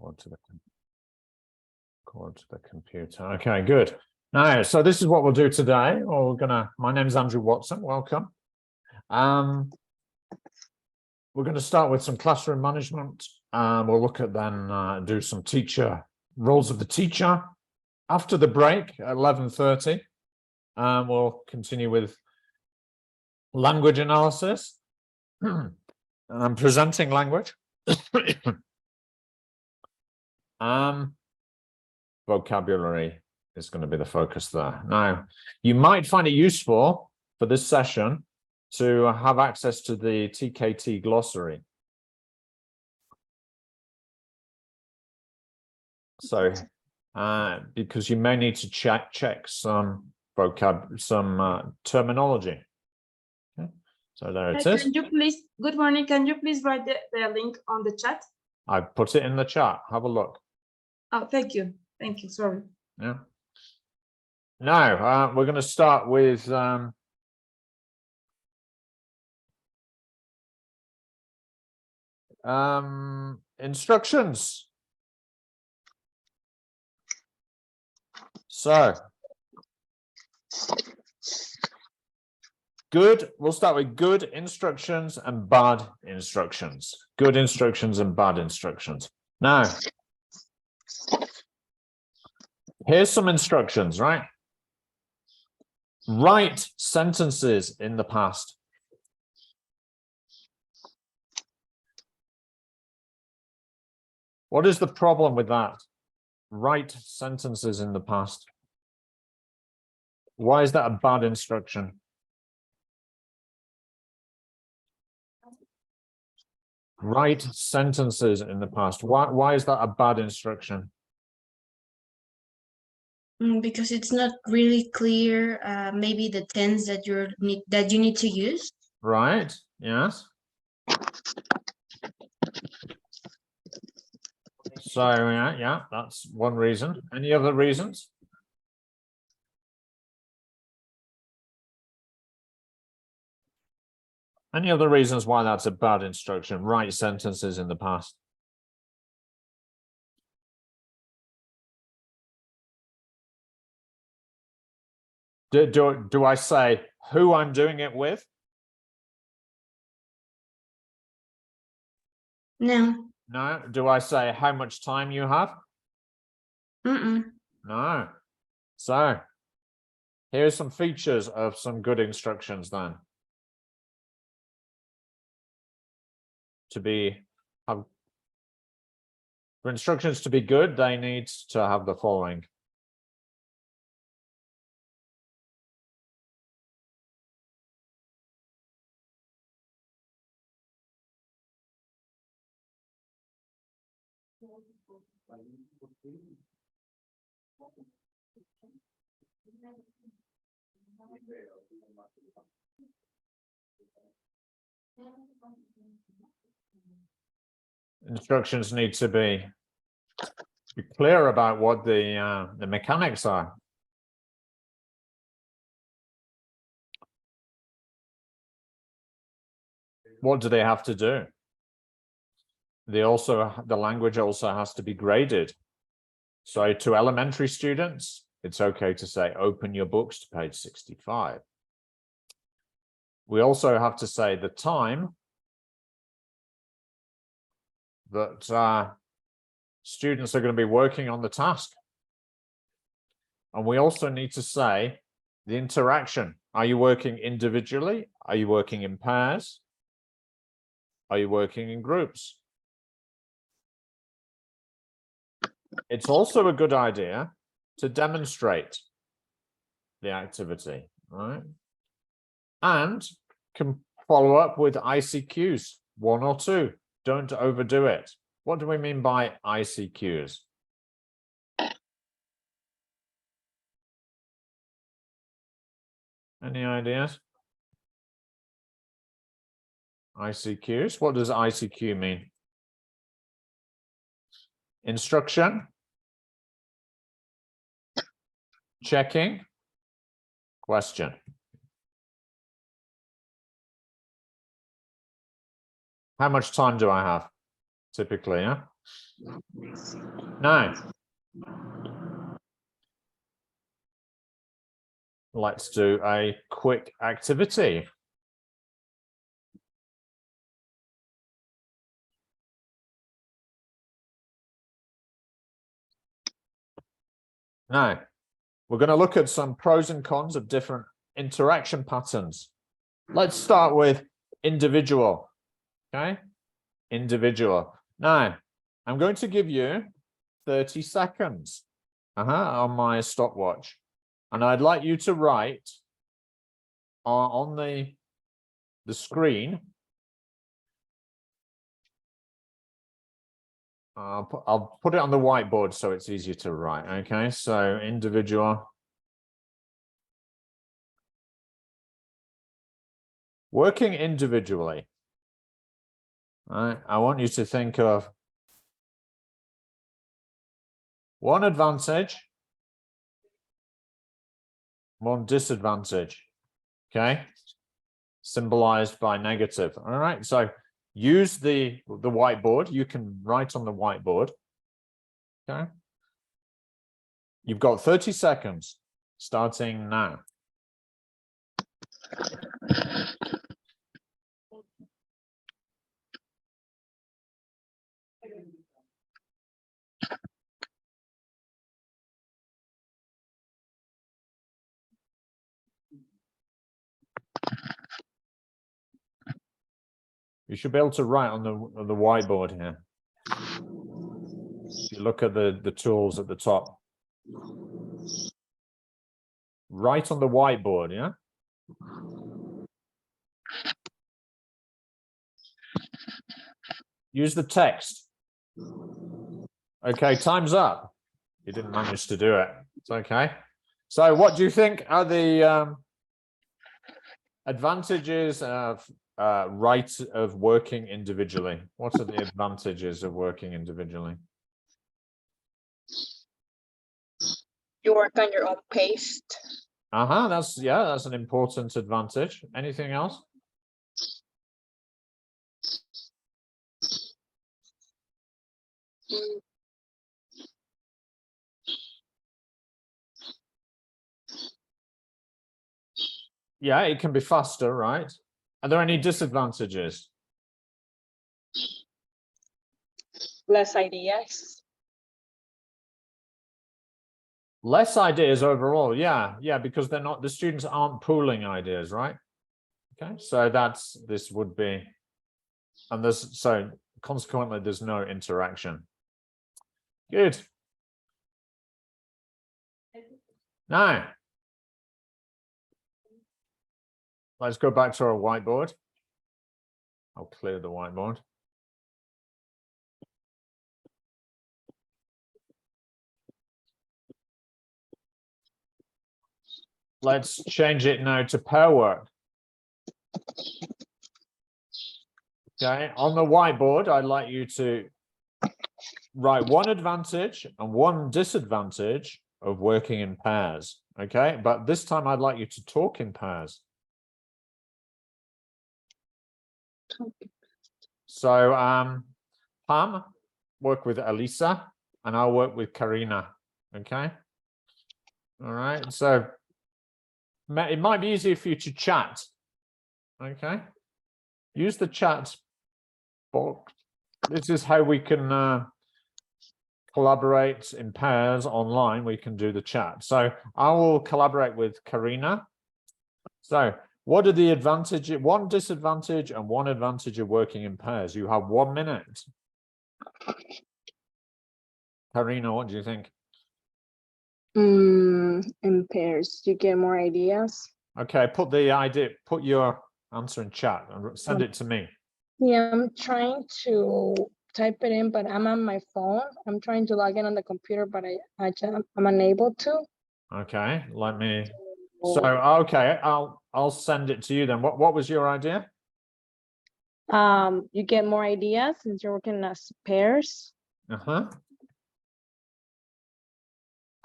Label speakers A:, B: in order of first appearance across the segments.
A: Cord to the computer. Okay, good. Now, so this is what we'll do today. My name is Andrew Watson. Welcome. We're going to start with some classroom management. We'll look at then do some teacher roles of the teacher. After the break at 11:30, we'll continue with language analysis. I'm presenting language. Vocabulary is going to be the focus there. Now, you might find it useful for this session to have access to the TKT glossary. So, because you may need to check some terminology. Okay. So there it is.
B: Can you please, good morning, can you please write the link on the chat?
A: I put it in the chat. Have a look.
B: Oh, thank you. Thank you. Sorry.
A: Yeah. Now, we're going to start with instructions. So, we'll start with good instructions and bad instructions. Good instructions and bad instructions. Now, here's some instructions, right? Write sentences in the past. What is the problem with that? Write sentences in the past. Why is that a bad instruction? Write sentences in the past. Why is that a bad instruction?
C: Because it's not really clear, maybe the tense that you need to use.
A: Right. Yes. So yeah, that's one reason. Any other reasons? Any other reasons why that's a bad instruction? Write sentences in the past. Do I say who I'm doing it with?
C: No.
A: No. Do I say how much time you have? No. So here's some features of some good instructions then. For instructions to be good, they need to have the following. Instructions need to be clear about what the mechanics are. What do they have to do? The language also has to be graded. So to elementary students, it's okay to say, open your books to page 65. We also have to say the time that students are going to be working on the task. And we also need to say the interaction. Are you working individually? Are you working in pairs? Are you working in groups? It's also a good idea to demonstrate the activity, right? And can follow up with ICQs, 1 or 2. Don't overdo it. What do we mean by ICQs? Any ideas? ICQs. What does ICQ mean? Instruction. Checking. Question. How much time do I have? Typically, yeah? Now, let's do a quick activity. Now, we're going to look at some pros and cons of different interaction patterns. Let's start with individual. Okay, individual. Now, I'm going to give you 30 seconds on my stopwatch. And I'd like you to write on the screen. I'll put it on the whiteboard so it's easier to write. Okay, so individual. Working individually. All right, I want you to think of one advantage, one disadvantage. Okay, symbolized by negative. All right, so use the whiteboard. You can write on the whiteboard. Okay, you've got 30 seconds starting now. You should be able to write on the whiteboard here. If you look at the tools at the top. Write on the whiteboard, yeah? Use the text. Okay, time's up. You didn't manage to do it. It's okay. So what do you think are the advantages of of working individually? What are the advantages of working individually?
D: You work on your own pace.
A: That's an important advantage. Anything else? Yeah, it can be faster, right? Are there any disadvantages?
D: Less ideas.
A: Less ideas overall, yeah, because the students aren't pooling ideas, right? Okay, so this would be, and so consequently there's no interaction. Good. Now, let's go back to our whiteboard. I'll clear the whiteboard. Let's change it now to pair work. Okay, on the whiteboard, I'd like you to write one advantage and one disadvantage of working in pairs. Okay, but this time I'd like you to talk in pairs. So Pam, work with Elisa, and I'll work with Karina. Okay. All right. So it might be easier for you to chat. Okay. Use the chat box. This is how we can collaborate in pairs online. We can do the chat. So I will collaborate with Karina. So what are the advantages? One disadvantage and one advantage of working in pairs. You have 1 minute. Karina, what do you think?
D: In pairs, you get more ideas.
A: Okay, put your answer in chat and send it to me.
D: Yeah, I'm trying to type it in, but I'm on my phone. I'm trying to log in on the computer, but I'm unable to.
A: Okay, let me. So okay, I'll send it to you then. What was your idea?
D: You get more ideas since you're working as pairs.
A: Uh-huh.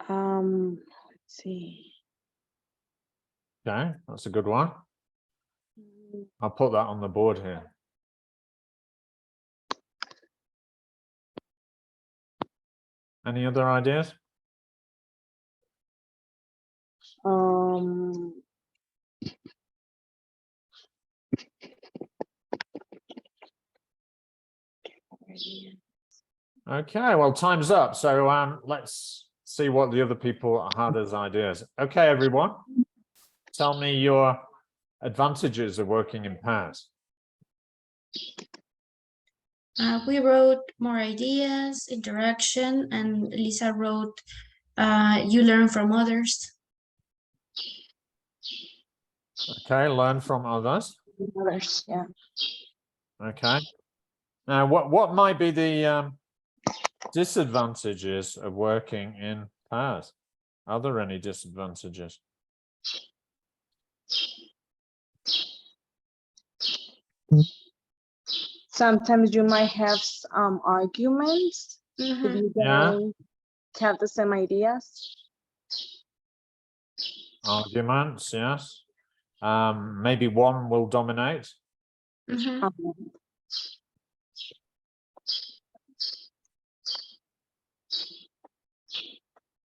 D: Let's see.
A: Okay, that's a good one. I'll put that on the board here. Any other ideas? Okay, well, time's up. So let's see what the other people had as ideas. Okay, everyone, tell me your advantages of working in pairs.
C: We wrote more ideas, interaction, and Lisa wrote, you learn from others.
A: Okay, learn from others.
D: Others, yeah.
A: Okay. Now, what might be the disadvantages of working in pairs? Are there any disadvantages?
D: Sometimes you might have arguments if
C: Mhm.
D: you
A: Yeah.
D: don't have the same ideas.
A: Arguments, yes. Maybe one will dominate.
C: Mhm.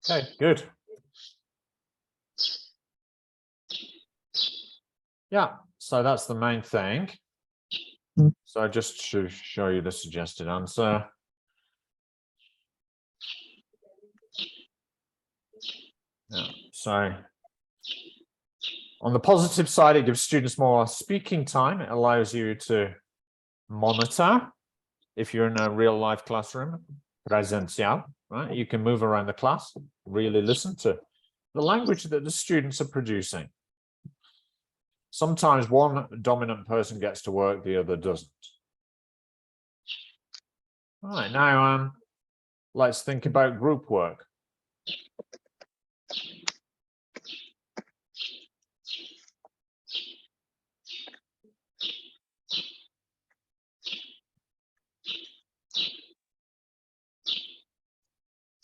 A: Okay, good. Yeah, so that's the main thing. So just to show you the suggested answer. Yeah, so on the positive side, it gives students more speaking time. It allows you to monitor if you're in a real life classroom, presencial, right? You can move around the class, really listen to the language that the students are producing. Sometimes one dominant person gets to work, the other doesn't. All right, now let's think about group work.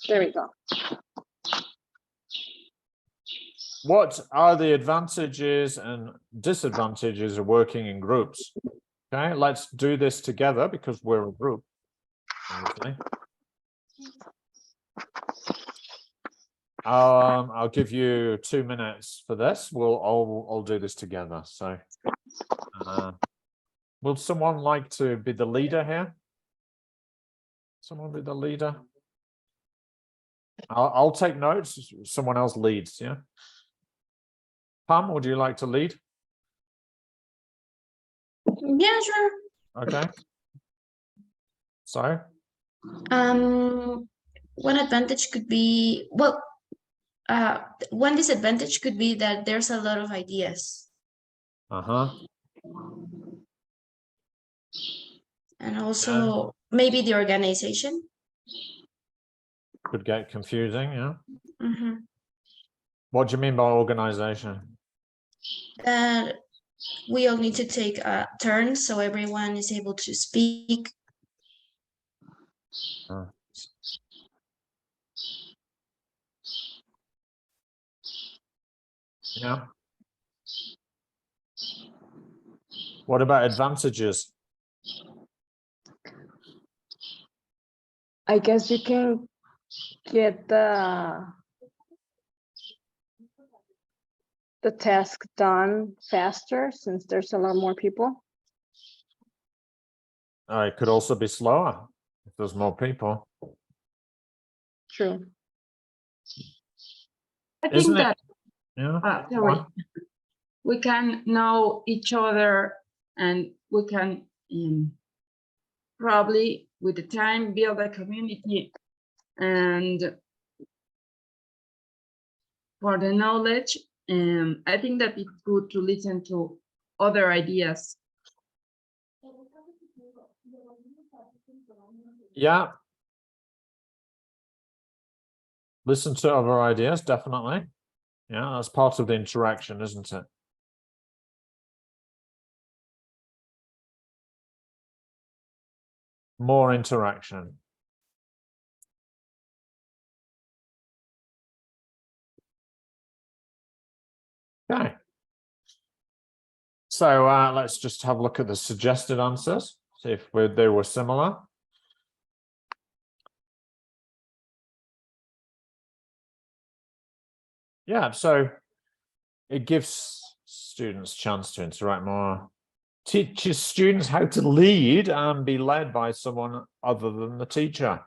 D: There we go.
A: What are the advantages and disadvantages of working in groups? Okay, let's do this together because we're a group, obviously. I'll give you 2 minutes for this. We'll all do this together. So, will someone like to be the leader here? Someone be the leader? I'll take notes. Someone else leads. Yeah. Pam, would you like to lead?
C: Yeah, sure.
A: Okay. So,
C: One advantage could be, well, one disadvantage could be that there's a lot of ideas, and also maybe the organization.
A: could get confusing. Yeah.
C: Mhm.
A: What do you mean by organization?
C: That we all need to take a turn so everyone is able to speak.
A: Yeah. What about advantages?
D: I guess you can get the task done faster since there's a lot more people.
A: It could also be slower if there's more people.
D: True.
B: I think
A: Isn't it?
B: that
A: Yeah.
B: sorry, we can know each other and we can probably with the time build a community, and for the knowledge, I think that it's good to listen to other ideas.
A: Yeah. Listen to other ideas, definitely. Yeah, that's part of the interaction, isn't it? More interaction. Okay. So let's just have a look at the suggested answers, see if they were similar. Yeah, so it gives students chance to interact more, teaches students how to lead and be led by someone other than the teacher.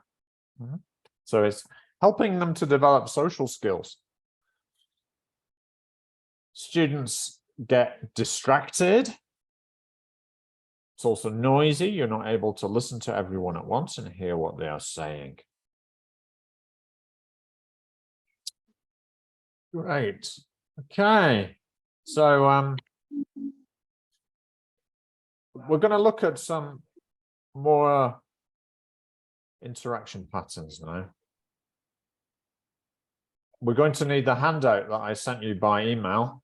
A: Mhm. So it's helping them to develop social skills. Students get distracted. It's also noisy. You're not able to listen to everyone at once and hear what they are saying. Great. Okay. So we're going to look at some more interaction patterns now. We're going to need the handout that I sent you by email.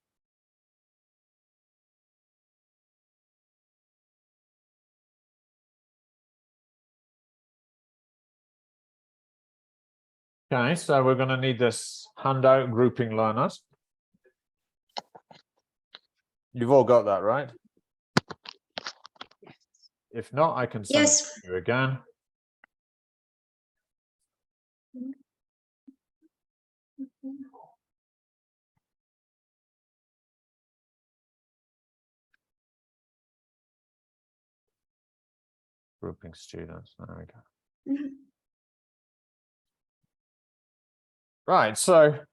A: Okay, so we're going to need this handout, grouping learners. You've all got that, right? If not, I can send it
C: Yes.
A: to you again. Grouping students. There we go.
C: Mhm.
A: Right, so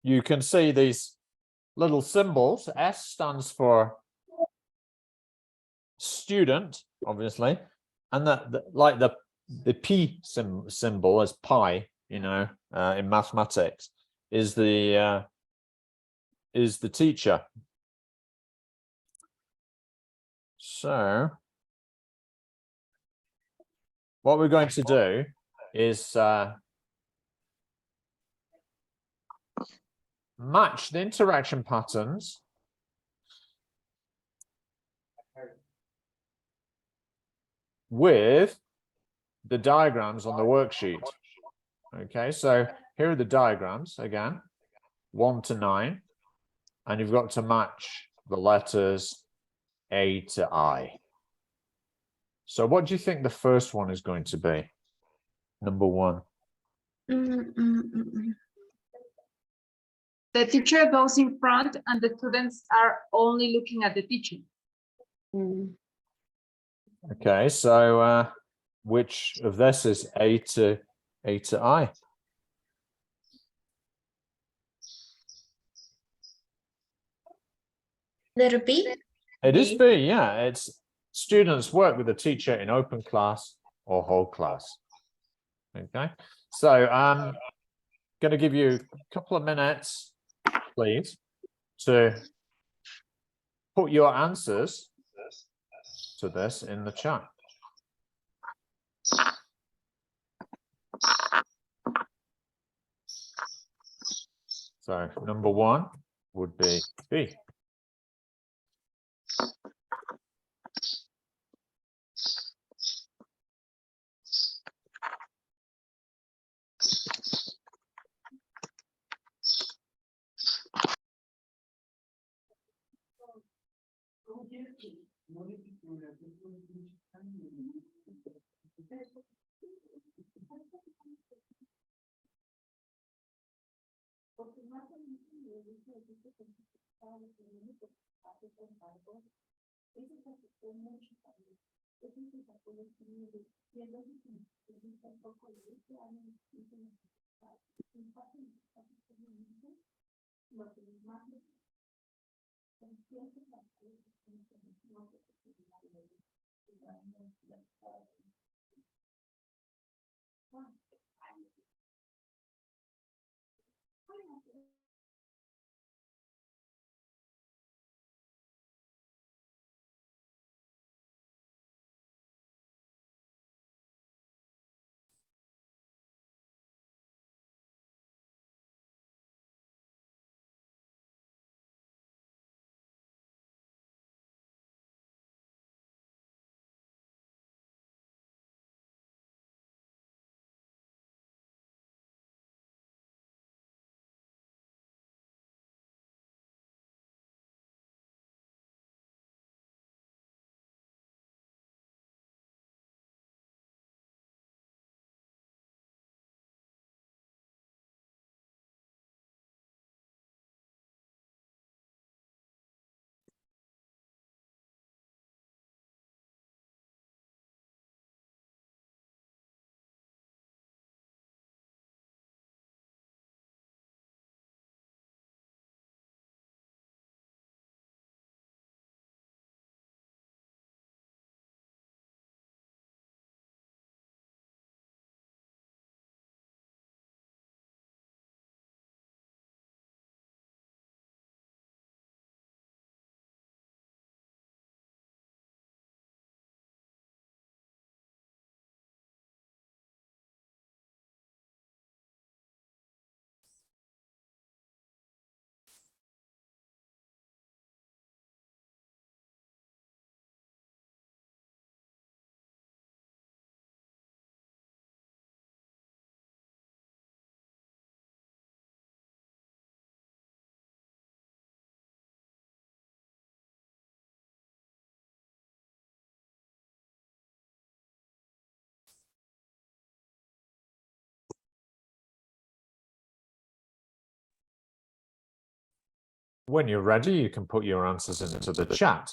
A: you can see these little symbols. S stands for student, obviously, and like the P symbol as pi, you know, in mathematics, is the teacher. So what we're going to do is match the interaction patterns with the diagrams on the worksheet. Okay, so here are the diagrams again, 1 to 9, and you've got to match the letters A to I. So what do you think the first one is going to be? Number 1.
B: The teacher goes in front and the students are only looking at the teacher.
D: Mm.
A: Okay, so which of this is A to I?
C: Letter B.
A: It is B, yeah. It's students work with the teacher in open class or whole class. Okay, so I'm going to give you a couple of minutes, please, to put your answers to this in the chat. So number 1 would be B. When you're ready, you can put your answers into the chat.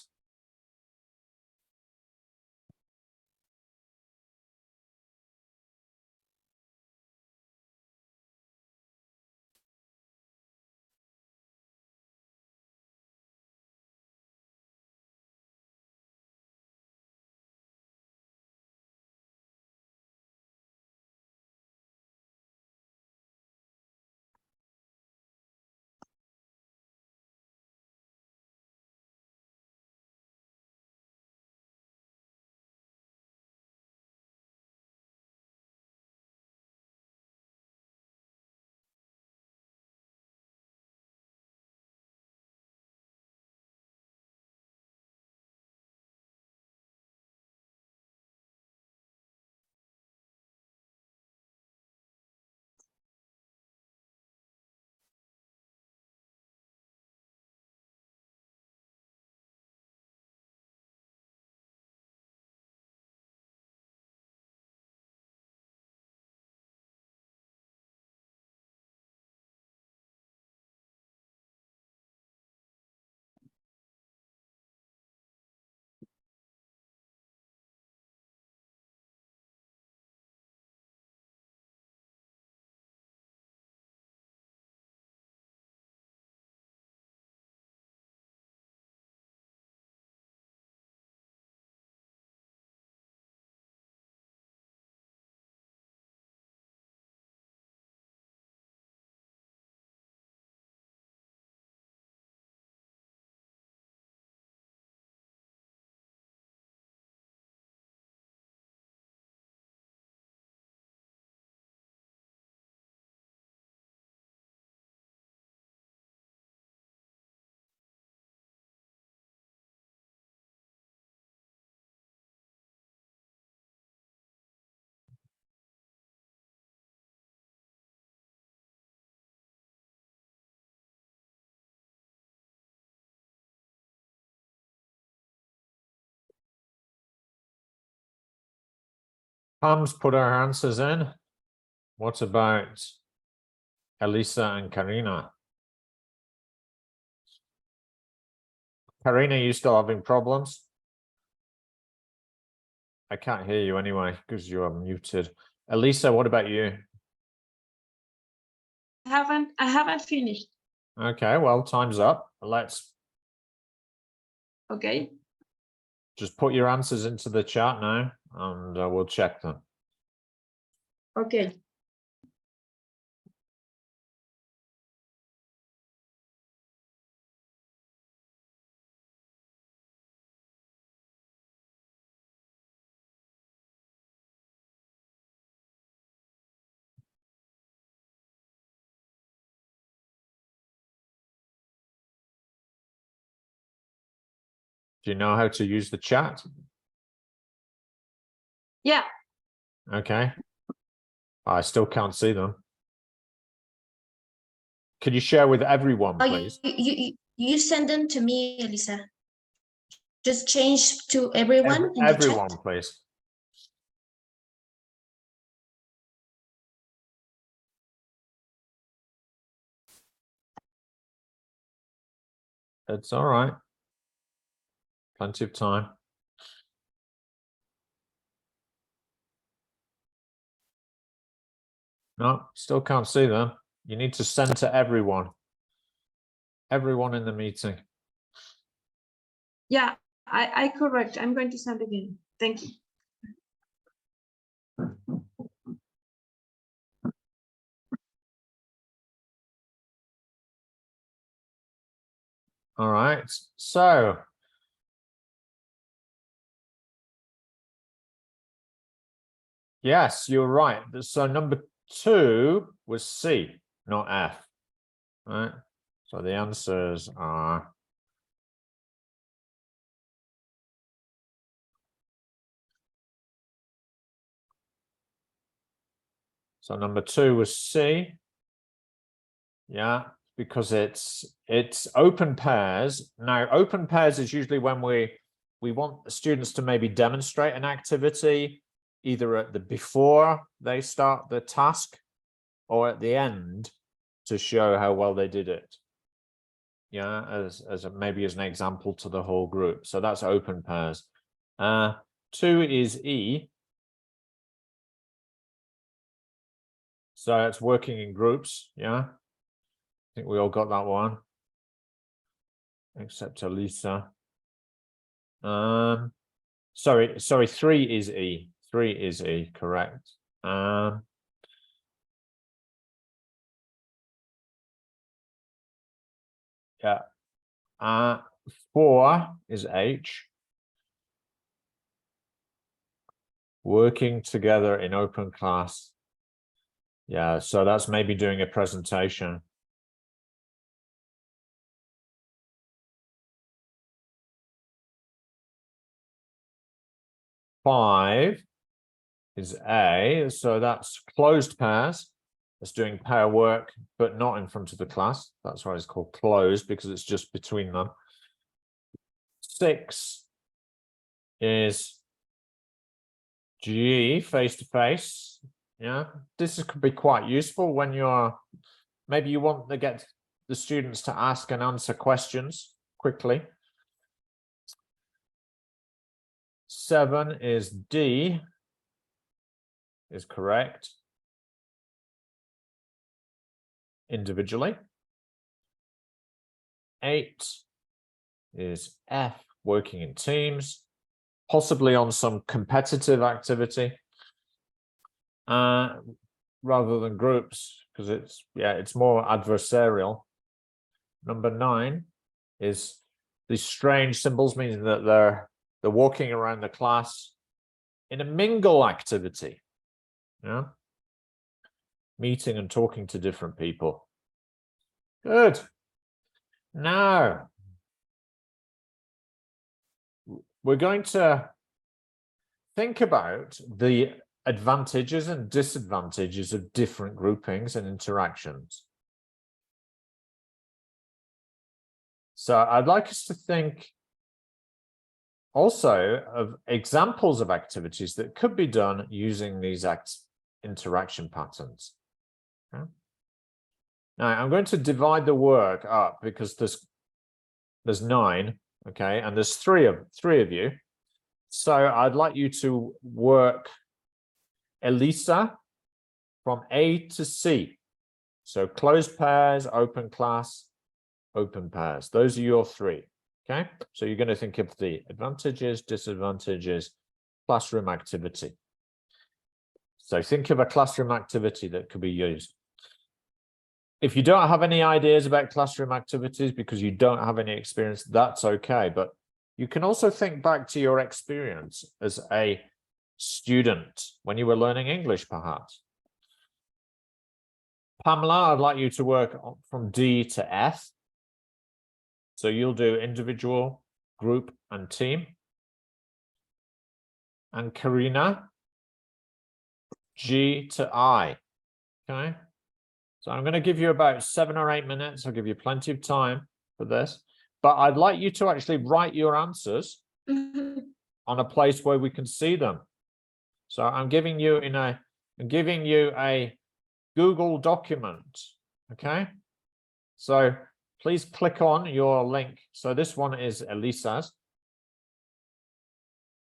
A: Pam's put her answers in. What about Elisa and Karina? Karina, you still having problems? I can't hear you anyway because you're muted. Elisa, what about you?
B: I haven't finished.
A: Okay, well, time's up. Let's
B: Okay.
A: just put your answers into the chat now and we'll check them.
B: Okay.
A: Do you know how to use the chat?
B: Yeah.
A: Okay. I still can't see them. Could you share with everyone,
C: Oh,
A: please?
C: you send them to me, Elisa. Just change to everyone in the
A: Everyone,
C: chat.
A: please. It's all right. Plenty of time. No, still can't see them. You need to send to everyone. Everyone in the meeting.
B: Yeah, I correct. I'm going to send again. Thank you.
A: All right. So yes, you're right. So number 2 was C, not F. All right. So the answers are so number 2 was C. Yeah, because it's open pairs. Now, open pairs is usually when we want students to maybe demonstrate an activity either at the before they start the task or at the end to show how well they did it. yeah, maybe as an example to the whole group. So that's open pairs. 2 is E. So it's working in groups, yeah. I think we all got that one. Except Elisa. Sorry, 3 is E. 3 is E, correct. Yeah. 4 is H. Working together in open class. Yeah, so that's maybe doing a presentation. Five is A, so that's closed pairs. It's doing pair work, but not in front of the class. That's why it's called closed, because it's just between them. 6 is G, face-to-face. Yeah, this could be quite useful when you're, maybe you want to get the students to ask and answer questions quickly. 7 is D, is correct. Individually. 8 is F, working in teams, possibly on some competitive activity, rather than groups, because it's more adversarial. Number 9 is these strange symbols, meaning that they're walking around the class in a mingle activity. Yeah, meeting and talking to different people. Good. Now we're going to think about the advantages and disadvantages of different groupings and interactions. So I'd like us to think also of examples of activities that could be done using these interaction patterns. Okay. Now I'm going to divide the work up because there's 9, okay, and there's three of you. So I'd like you to work Elisa from A to C. So closed pairs, open class, open pairs. Those are your 3. Okay, so you're going to think of the advantages, disadvantages, classroom activity. So think of a classroom activity that could be used. If you don't have any ideas about classroom activities because you don't have any experience, that's okay. But you can also think back to your experience as a student when you were learning English, perhaps. Pamela, I'd like you to work from D to F. So you'll do individual, group, and team. And Karina, G to I. Okay. So I'm going to give you about 7 or 8 minutes. I'll give you plenty of time for this. But I'd like you to actually write your answers on a place where we can see them. So I'm giving you a Google document. Okay. So please click on your link. So this one is Elisa's.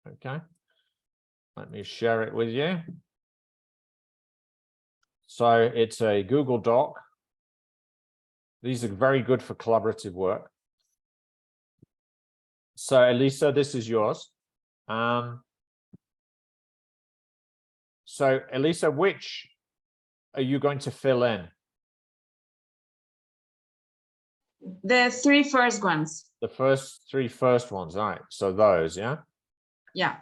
A: Okay. Let me share it with you. So it's a Google Doc. These are very good for collaborative work. So Elisa, this is yours. So Elisa, which are you going to fill in?
B: The 3 first ones.
A: The first 3 first ones, all right. So those, yeah?
B: Yeah.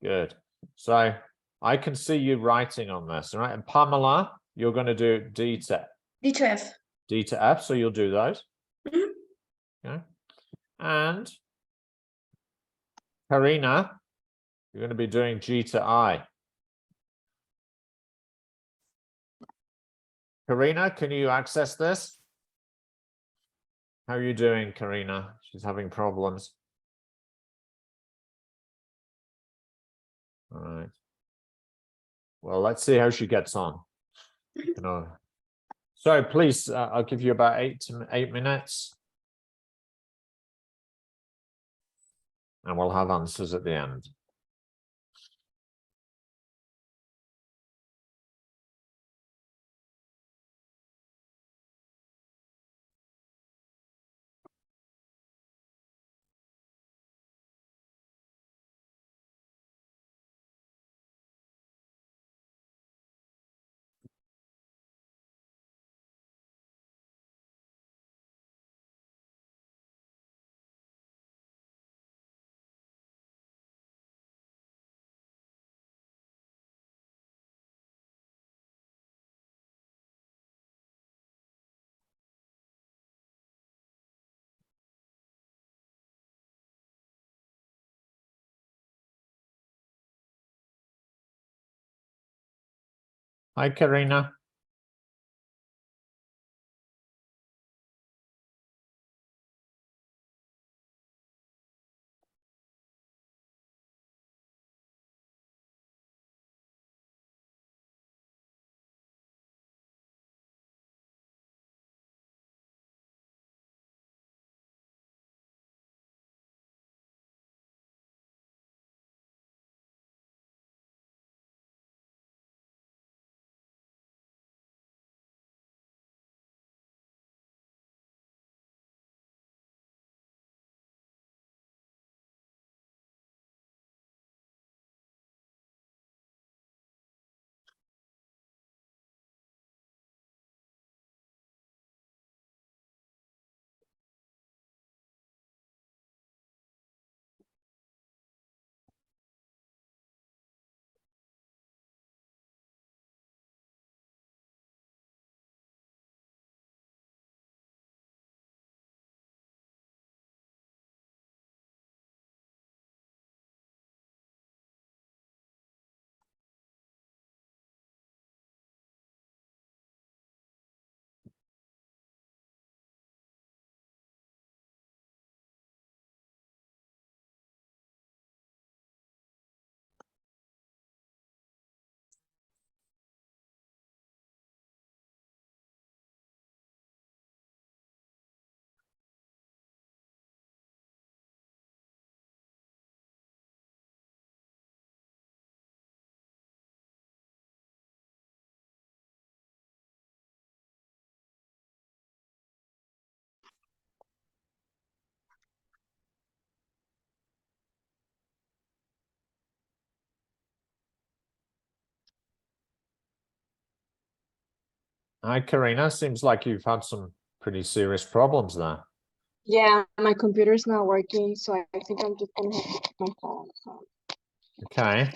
A: Good. So I can see you writing on this, all right? And Pamela, you're going to do D to
C: F.
A: D to F, so you'll do those.
C: Mm-hmm.
A: Okay. And Karina, you're going to be doing G to I. Karina, can you access this? How are you doing, Karina? She's having problems. All right. Well, let's see how she gets on. You know. So please, I'll give you about 8 minutes. and we'll have answers at the end. Hi, Karina. Hi, Karina. Seems like you've had some pretty serious problems there.
D: Yeah, my computer's not working, so I think I'm just gonna have to take my phone.
A: Okay.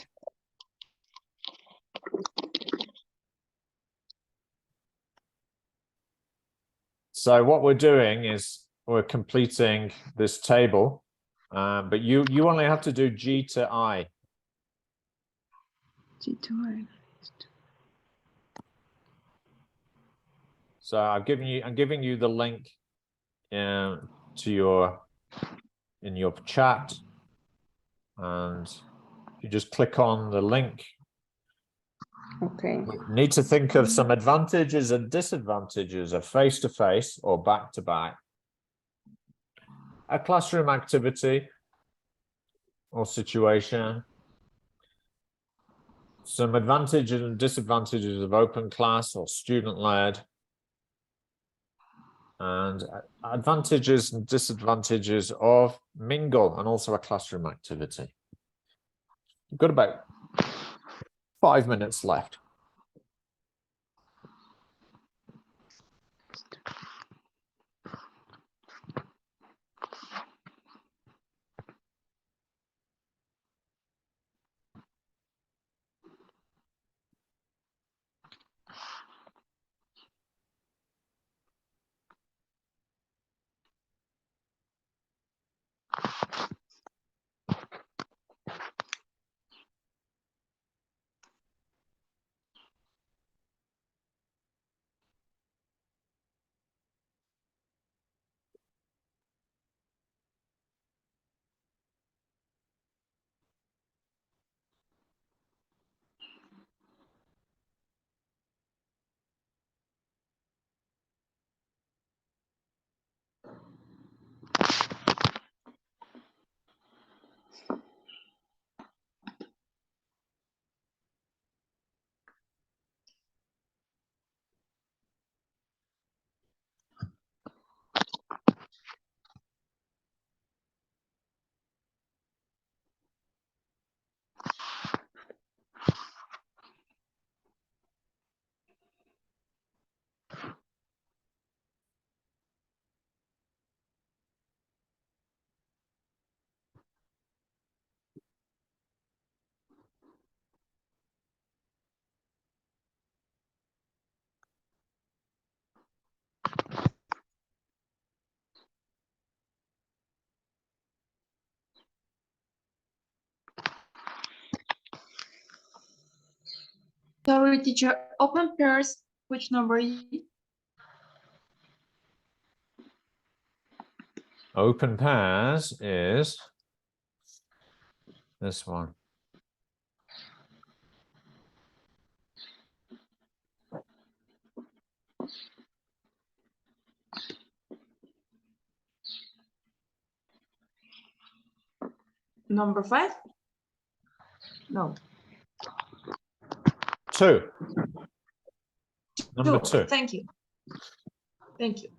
A: So what we're doing is we're completing this table, but you only have to do G to I.
B: G2I.
A: So I'm giving you the link to your in your chat, and you just click on the link.
D: Okay.
A: You need to think of some advantages and disadvantages of face-to-face or back-to-back, a classroom activity or situation, some advantages and disadvantages of open class or student-led, and advantages and disadvantages of mingle and also a classroom activity. We've got about 5 minutes left.
B: Sorry, teacher, open pairs, which number is it?
A: Open pairs is this one.
B: Number 5? No.
A: 2. Number 2.
B: Thank you. Thank you.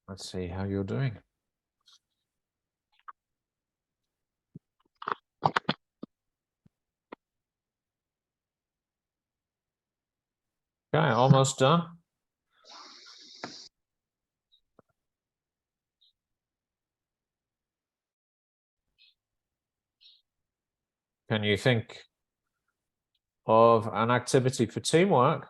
A: Let's see how you're doing. Okay, almost done. Can you think of an activity for teamwork?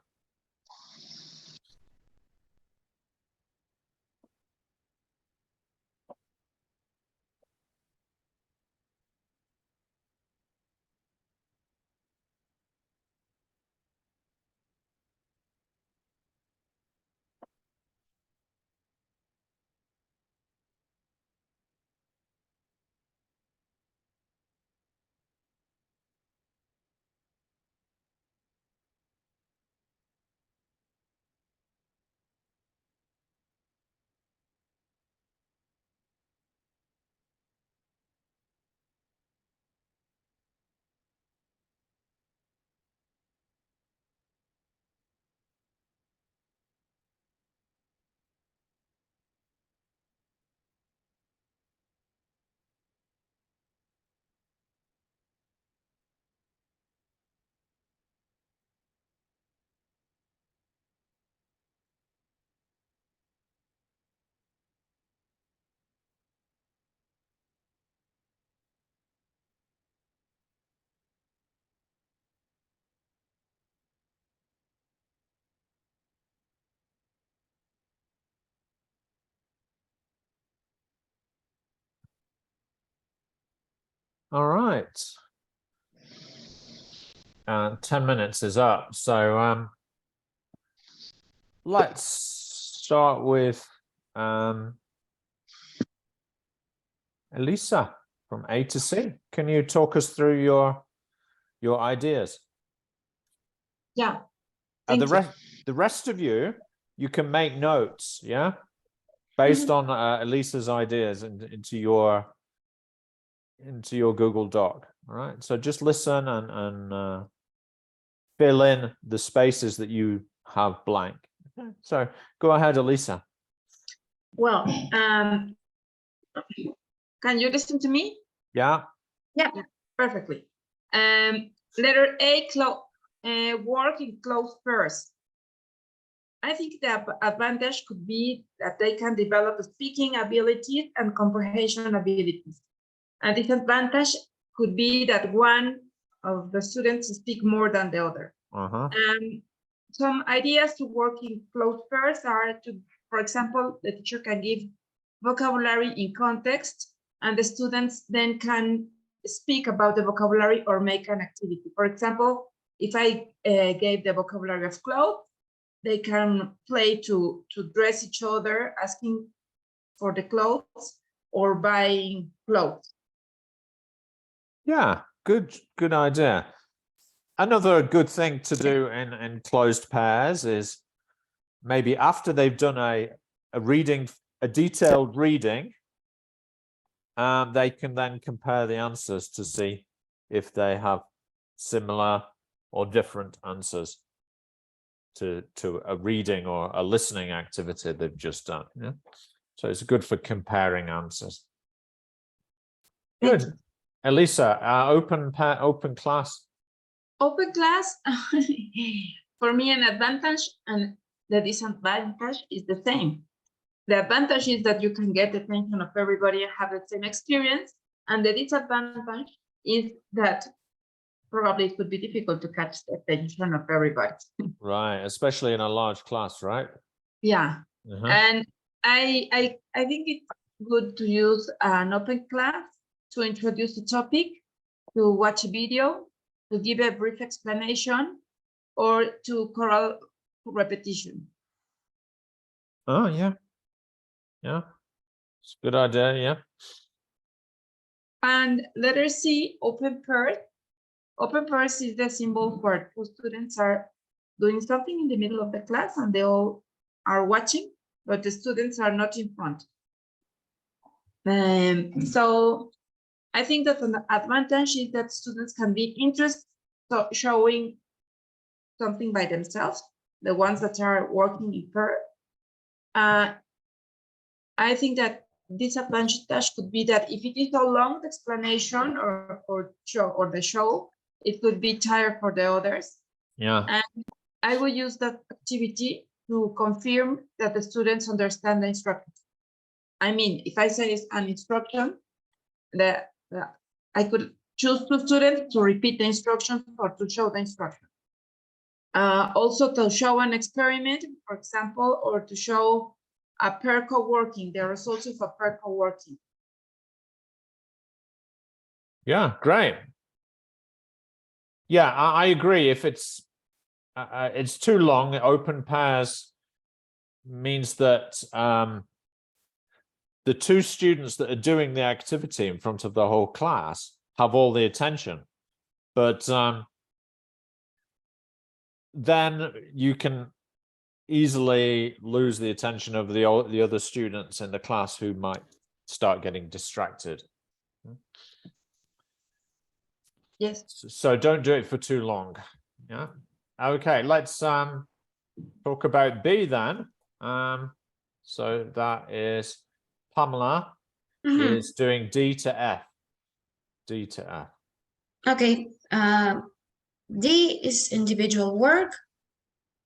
A: All right. 10 minutes is up. So let's start with Elisa from A to C. Can you talk us through your ideas?
B: Yeah.
A: And
B: Thank you.
A: the rest of you can make notes, yeah, based on Elisa's ideas into your Google Doc. All right. So just listen and fill in the spaces that you have blank. Okay. So go ahead, Elisa.
B: Well, can you listen to me?
A: Yeah.
B: Yeah, perfectly. Letter A, work in close pairs. I think the advantage could be that they can develop speaking abilities and comprehension abilities. A disadvantage could be that one of the students speak more than the other. some ideas to work in closed pairs are to, for example, the teacher can give vocabulary in context, and the students then can speak about the vocabulary or make an activity. For example, if I gave the vocabulary of clothes, they can play to dress each other, asking for the clothes or buying clothes.
A: Yeah, good idea. Another good thing to do in closed pairs is maybe after they've done a detailed reading, they can then compare the answers to see if they have similar or different answers to a reading or a listening activity they've just done. Yeah? So it's good for comparing answers. Good. Elisa, open class.
B: Open class, for me, an advantage and the disadvantage is the same. The advantage is that you can get the attention of everybody and have the same experience. And the disadvantage is that probably it could be difficult to catch the attention of everybody.
A: Right, especially in a large class, right?
B: Yeah.
A: Uh-huh.
B: And I think it's good to use an open class to introduce the topic, to watch a video, to give a brief explanation, or to choral repetition.
A: Oh, yeah. Yeah. It's a good idea, yeah.
B: And letter C, open pairs. Open pairs is the symbol where two students are doing something in the middle of the class and they all are watching, but the students are not in front. So I think that an advantage is that students can be interested, so showing something by themselves, the ones that are working in pair. I think that disadvantage could be that if it is a long explanation or the show, it could be tired for the others.
A: Yeah.
B: And I will use that activity to confirm that the students understand the instructions. I mean, if I say an instruction, I could choose two students to repeat the instructions or to show the instruction. Also to show an experiment, for example, or to show a pair co-working, the results of a pair co-working.
A: Yeah, great. Yeah, I agree. If it's too long, open pairs means that the two students that are doing the activity in front of the whole class have all the attention, but then you can easily lose the attention of the other students in the class who might start getting distracted.
B: Yes.
A: So don't do it for too long. Yeah. Okay, let's talk about B then. So that is Pamela is doing D to F. D to F.
C: Okay. D is individual work.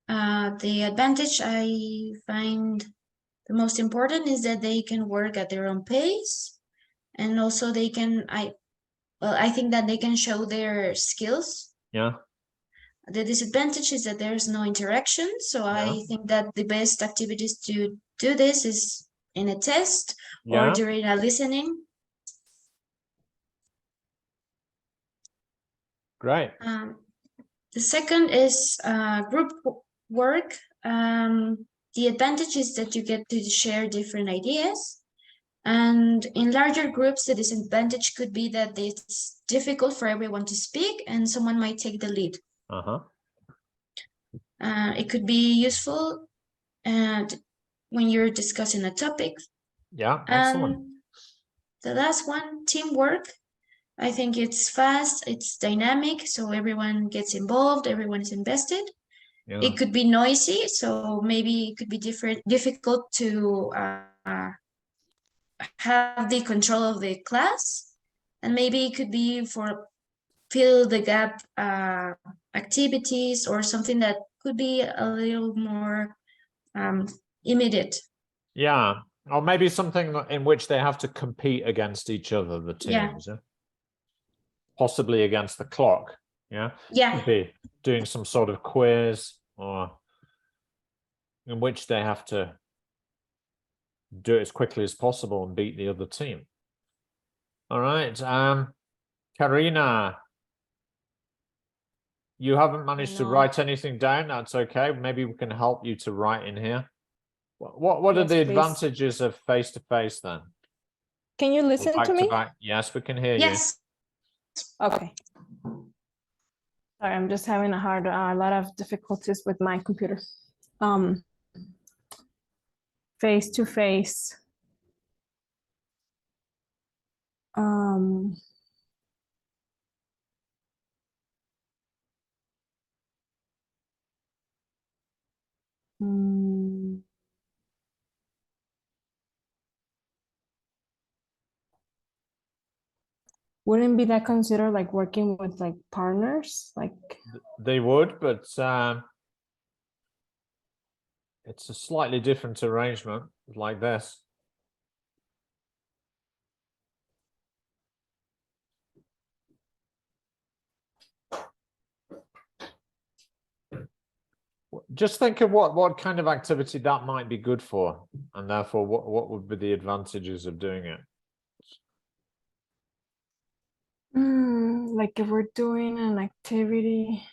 C: The advantage I find the most important is that they can work at their own pace, and also they can, I think that they can show their skills.
A: Yeah.
C: The disadvantage is that there's no interaction, so I think that the best activities to do this is in a test or during a listening.
A: Great.
C: The second is group work. The advantage is that you get to share different ideas. And in larger groups, the disadvantage could be that it's difficult for everyone to speak and someone might take the lead. It could be useful when you're discussing a topic.
A: Yeah, excellent.
C: The last one, teamwork. I think it's fast, it's dynamic, so everyone gets involved, everyone is invested.
A: Yeah.
C: It could be noisy, so maybe it could be difficult to have the control of the class, and maybe it could be for fill the gap activities or something that could be a little more immediate.
A: Yeah, or maybe something in which they have to compete against each other, the teams. Yeah. Possibly against the clock. Yeah.
C: Yeah.
A: Could be doing some sort of quiz or in which they have to do it as quickly as possible and beat the other team. All right, Karina, you haven't managed to
E: know.
A: write anything down. That's okay. Maybe we can help you to write in here. What are
E: Yes,
A: the
E: please.
A: advantages of face-to-face then?
E: Can you
A: Or
E: listen to me?
A: back-to-back? Yes, we can hear you.
C: Yes.
E: Okay. Sorry, I'm just having a lot of difficulties with my computer. Face to face. mm, Wouldn't be that considered like working with like partners? Like,
A: They would, but it's a slightly different arrangement like this. Just think of what kind of activity that might be good for, and therefore what would be the advantages of doing it.
E: like if we're doing an activity.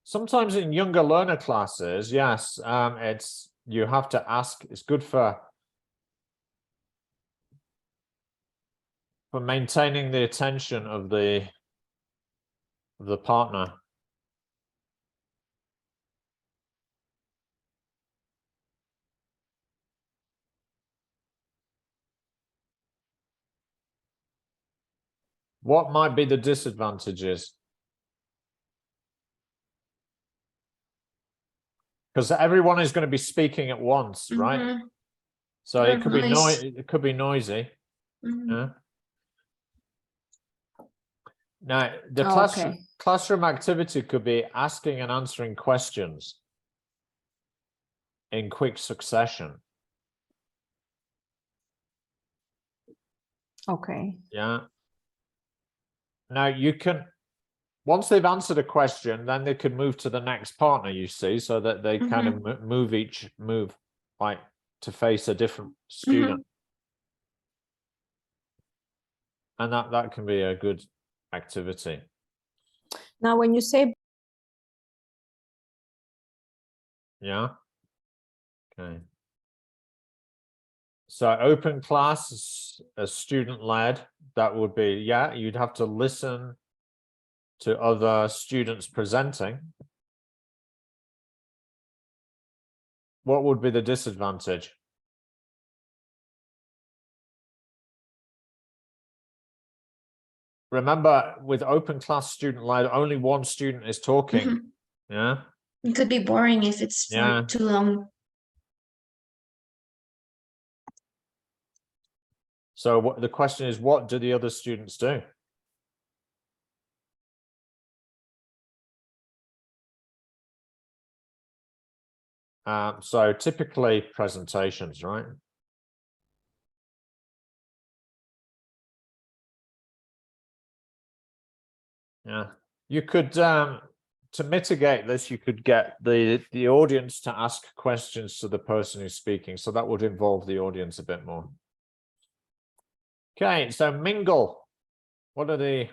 A: Sometimes in younger learner classes, yes, it's you have to ask. It's good for maintaining the attention of the partner. What might be the disadvantages? Because everyone is going to be speaking at once, right?
C: Mhm,
A: So
C: Lot
A: it
C: of
A: could be
C: noise.
A: it could be noisy.
C: mhm.
A: Yeah. Now the
E: Oh,
A: classroom activity could be asking and answering questions in quick succession.
E: Okay.
A: Yeah. Now you can, once they've answered a question, then they can move to the next partner, you see, so that they kind of move like to face a different student. And that can be a good activity.
E: Now, when you say
A: Yeah. Okay. So open class is a student led, that would be, yeah, you'd have to listen to other students presenting. What would be the disadvantage? Remember, with open class student led, only one student is talking.
C: Mhm.
A: Yeah.
C: It could be boring if it's for
A: Yeah.
C: too long.
A: So what the question is, what do the other students do? So typically presentations, right? Yeah, you could to mitigate this, you could get the audience to ask questions to the person who's speaking, so that would involve the audience a bit more. Okay, so mingle. What are the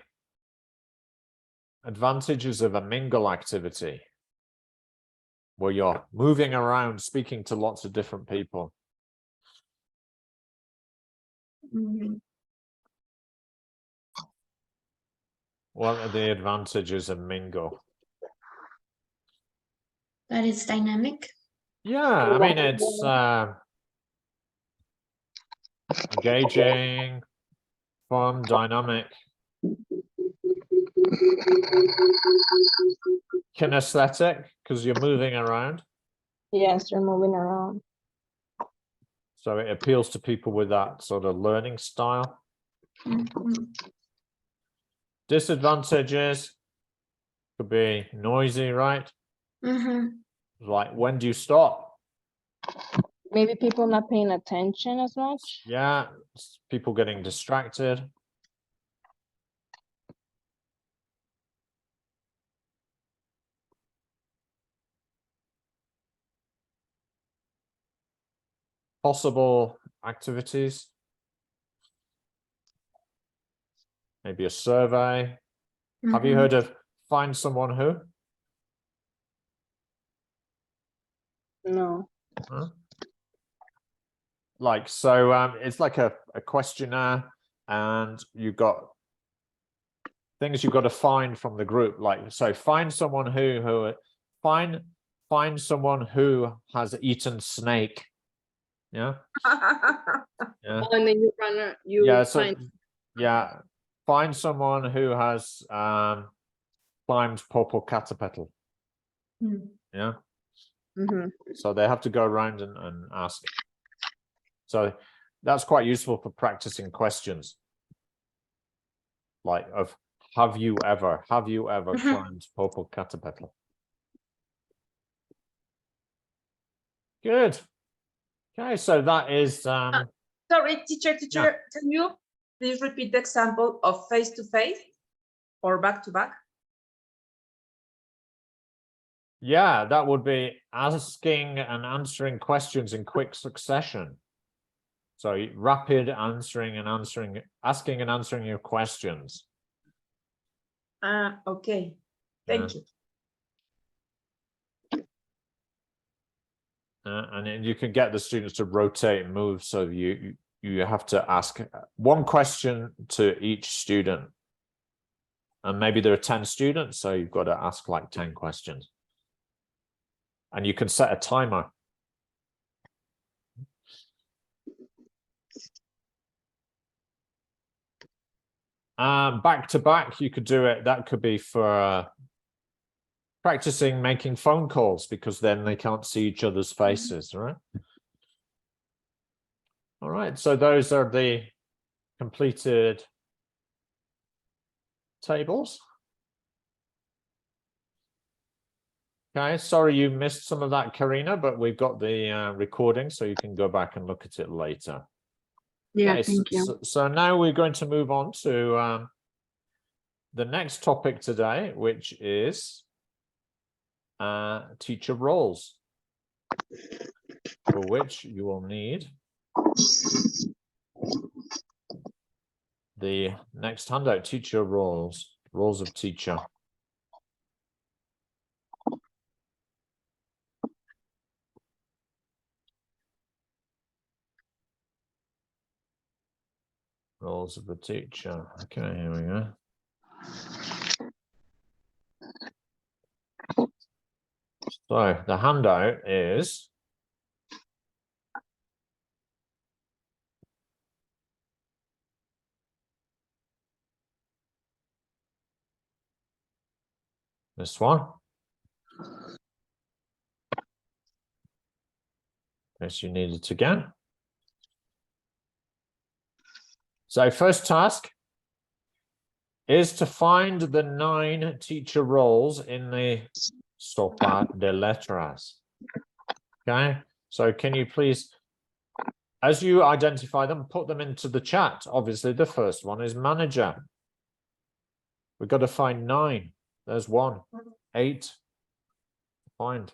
A: advantages of a mingle activity where you're moving around, speaking to lots of different people?
C: Mhm.
A: What are the advantages of mingle?
C: That is dynamic.
A: Yeah, I mean, it's engaging, fun, dynamic, kinesthetic, because you're moving around.
D: Yes, you're moving around.
A: So it appeals to people with that sort of learning style.
C: Mhm.
A: Disadvantages could be noisy, right?
C: Mhm.
A: Like, when do you stop?
D: Maybe people not paying attention as much.
A: Yeah, people getting distracted. possible activities? Maybe a survey. Have you
C: Mhm.
A: heard of find someone who?
D: No.
A: Huh? Like, so it's like a questionnaire, and you've got things you've got to find from the group. Like, so find someone who find someone who has eaten snake. Yeah. Yeah.
D: Oh, and then you run
A: Yeah. So yeah, find someone who has climbed Popocatépetl.
C: Mm.
A: Yeah.
D: Mm-hmm.
A: So they have to go around and ask. So that's quite useful for practicing questions. Like of have you ever
C: Mhm.
A: climbed Popocatépetl? Good. Okay, so that is
B: Sorry, teacher, can you please repeat the example of face-to-face or back-to-back?
A: yeah, that would be asking and answering questions in quick succession. So rapid asking and answering your questions.
B: Okay,
A: Yeah.
B: thank you.
A: And then you can get the students to rotate and move, so you have to ask one question to each student, and maybe there are 10 students, so you've got to ask like 10 questions, and you can set a timer. Back to back, you could do it. That could be for practicing making phone calls, because then they can't see each other's faces, right? All right, so those are the completed tables. Okay, sorry you missed some of that, Karina, but we've got the recording, so you can go back and look at it later.
D: Yeah,
A: Okay,
D: thank you.
A: so now we're going to move on to the next topic today, which is teacher roles, for which you will need the next handout, teacher roles of teacher. Roles of the teacher. Okay, here we go. So the handout is this one. In case you need it again. So first task is to find the 9 teacher roles in the Sopa de Letras. Okay, so can you please, as you identify them, put them into the chat. Obviously, the first one is manager. We've got to find 9. There's 1. 8. Find.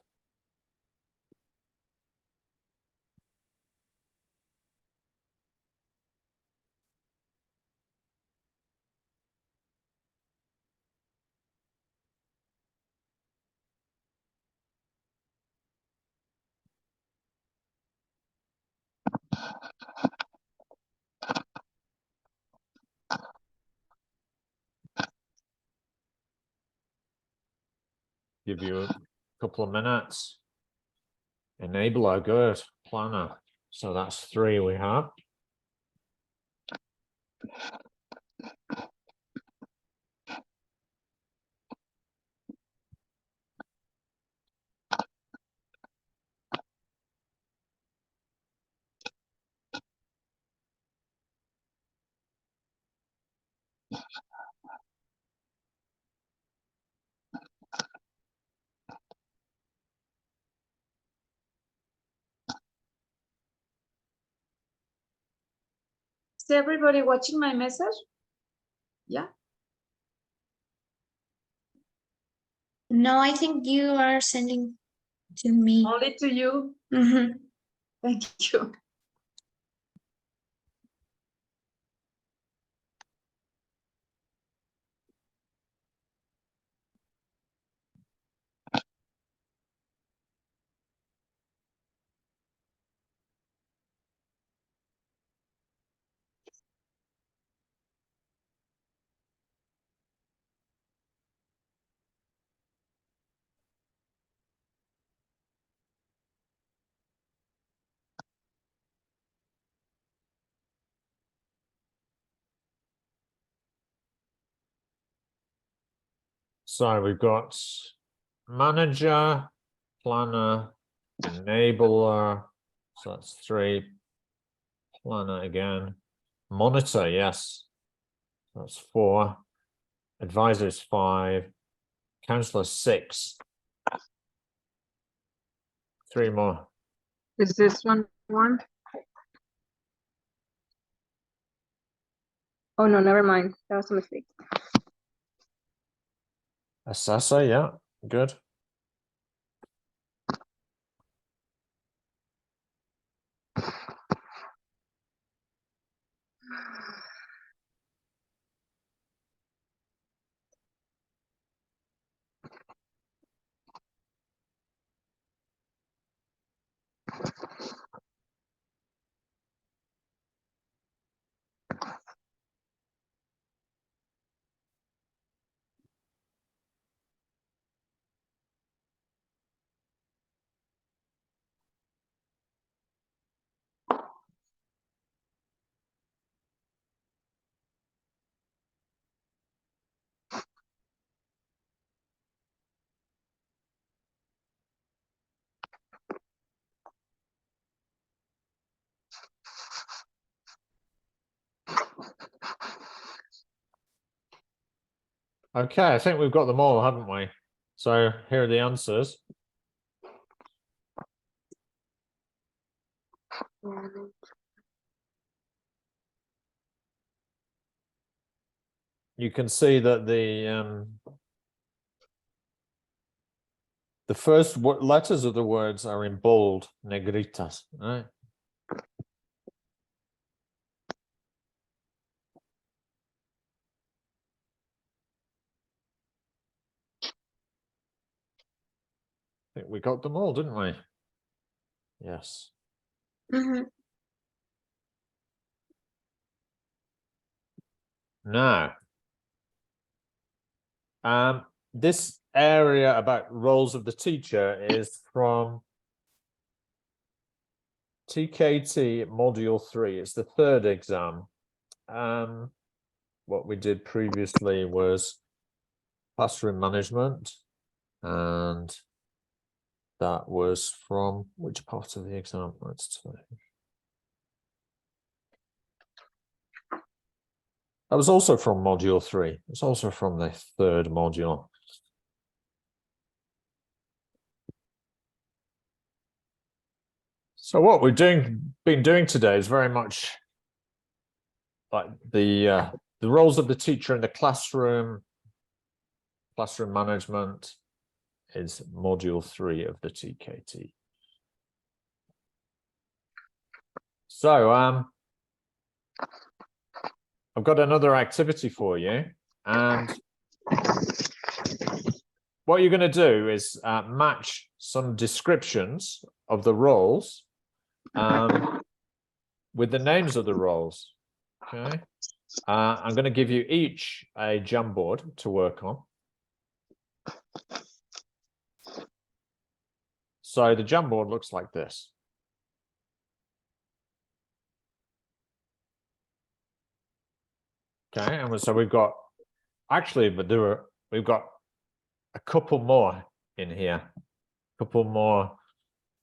A: Give you a couple of minutes. Enabler, good. Planner. So that's 3 we have.
B: Is everybody watching my message? Yeah.
C: No, I think you are sending to me.
B: Only to you.
C: Mhm.
B: Thank you.
A: So we've got manager, planner, enabler. So that's 3. Planner again. Monitor, yes. That's 4. Advisor is 5. Counselor 6. 3 more.
D: Is this one? Oh, no, never mind. That was a mistake.
A: Assessor, yeah, good. Okay, I think we've got them all, haven't we? So here are the answers. You can see that the first letters of the words are in bold, negritas, right? I think we got them all, didn't we? Yes.
C: Mhm.
A: Now, this area about roles of the teacher is from TKT Module 3. It's the 3rd exam. What we did previously was classroom management, and that was from which part of the exam? Let's see. That was also from Module 3. It's also from the 3rd module. So what we've been doing today is very much like the roles of the teacher in the classroom. Classroom management is Module 3 of the TKT. So I've got another activity for you, and what you're going to do is match some descriptions of the roles with the names of the roles. Okay, I'm going to give you each a Jamboard to work on. So the Jamboard looks like this. Okay, and so we've got we've got a couple more in here, a couple more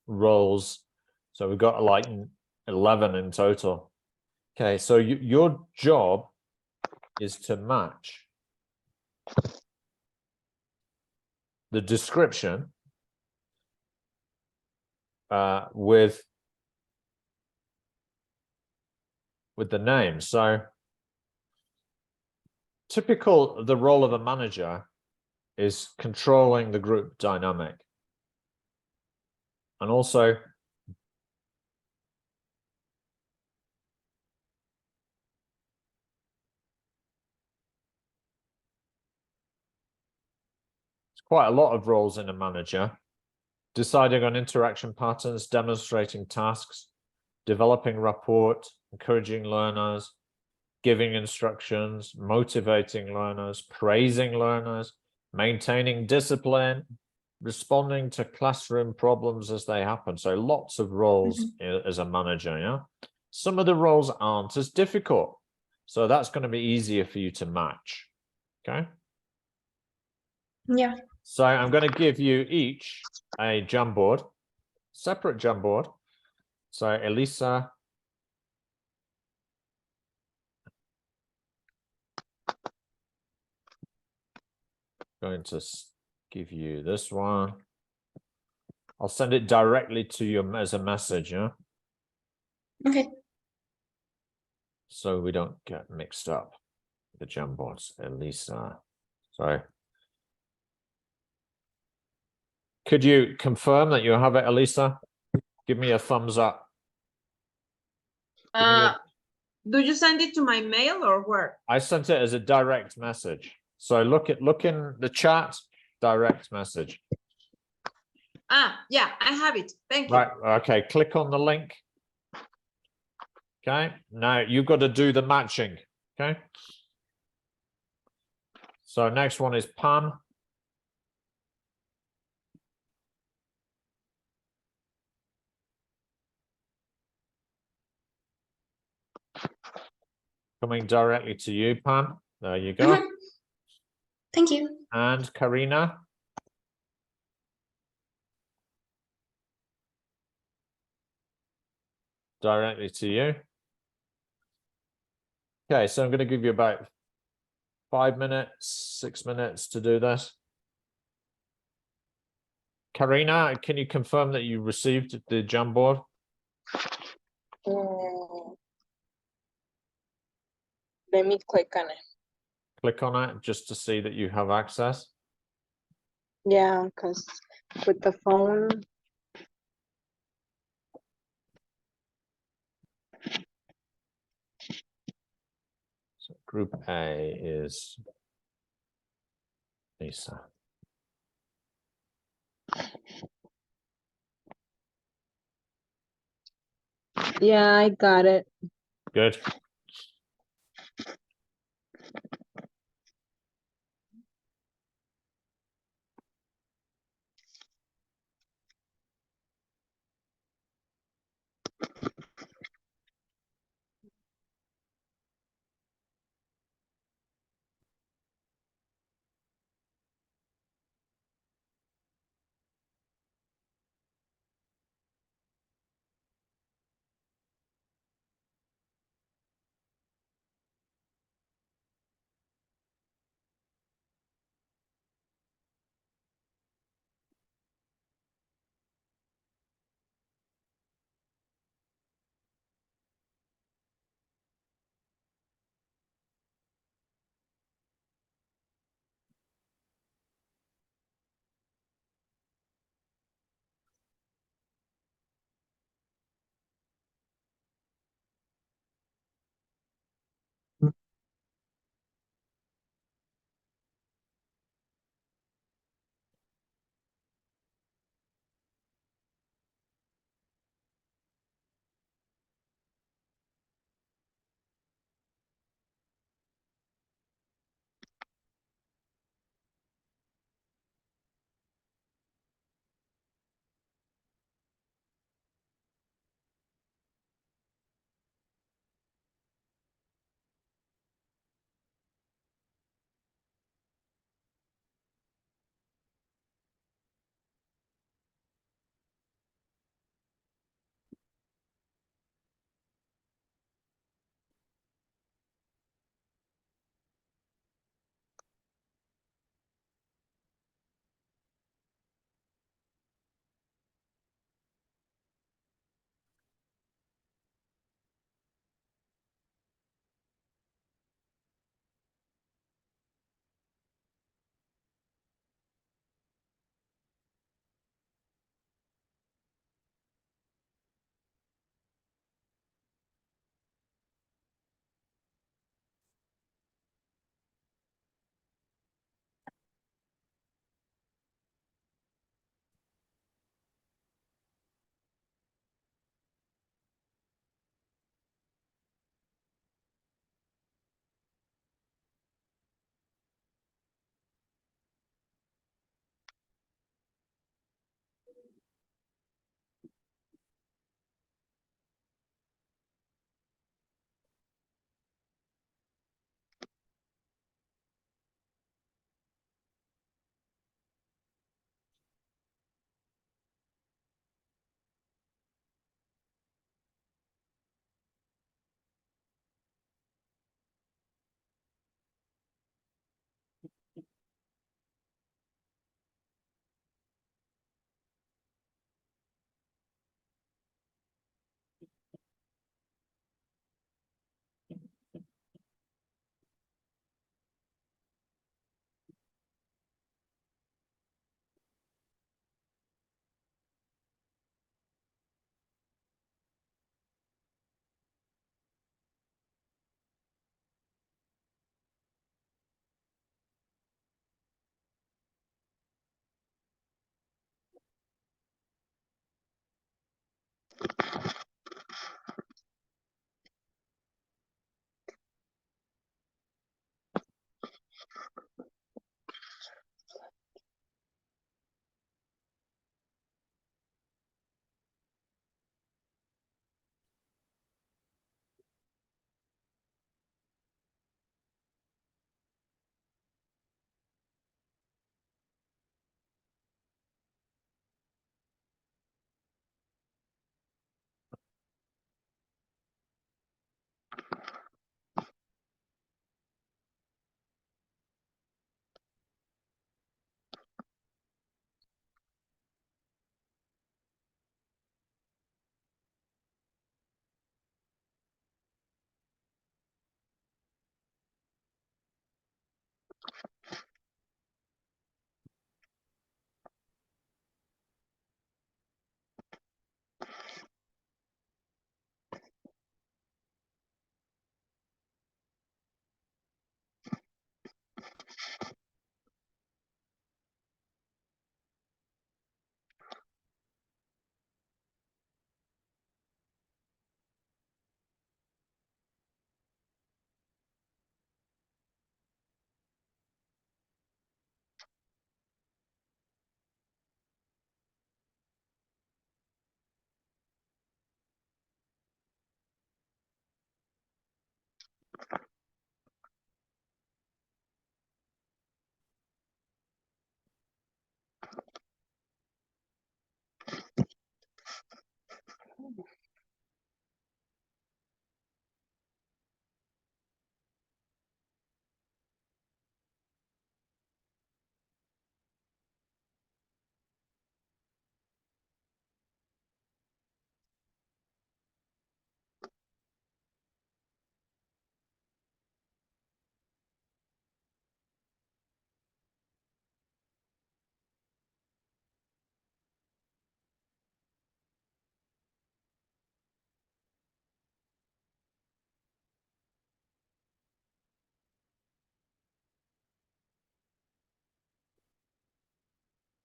A: roles. So we've got like 11 in total. Okay, so your job is to match the description with the name. So typical, the role of a manager is controlling the group dynamic, and also it's quite a lot of roles in a manager: deciding on interaction patterns, demonstrating tasks, developing rapport, encouraging learners, giving instructions, motivating learners, praising learners, maintaining discipline, responding to classroom problems as they happen. So lots of roles as a manager, yeah? Some of the roles aren't as difficult, so that's going to be easier for you to match, okay?
C: Yeah.
A: So I'm going to give you each a Jamboard, separate Jamboard. So Elisa. Going to give you this one. I'll send it directly to you as a message, yeah?
C: Okay.
A: So we don't get mixed up. The Jamboards, Elisa. Sorry. Could you confirm that you have it, Elisa? Give me a thumbs up. Give me a-
B: Do you send it to my mail or where?
A: I sent it as a direct message. So look in the chat, direct message.
B: Yeah, I have it. Thank you.
A: Right, okay, click on the link. Okay, now you've got to do the matching, okay? So next one is Pam. Coming directly to you, Pam. There you go.
C: Mhm. Thank you.
A: And Karina. Directly to you. Okay, so I'm going to give you about 5 minutes, 6 minutes to do this. Karina, can you confirm that you received the Jamboard?
D: Let me click on it.
A: Click on it just to see that you have access.
D: Yeah, because with the phone,
A: So group A is Lisa.
D: yeah, I got it.
A: Good.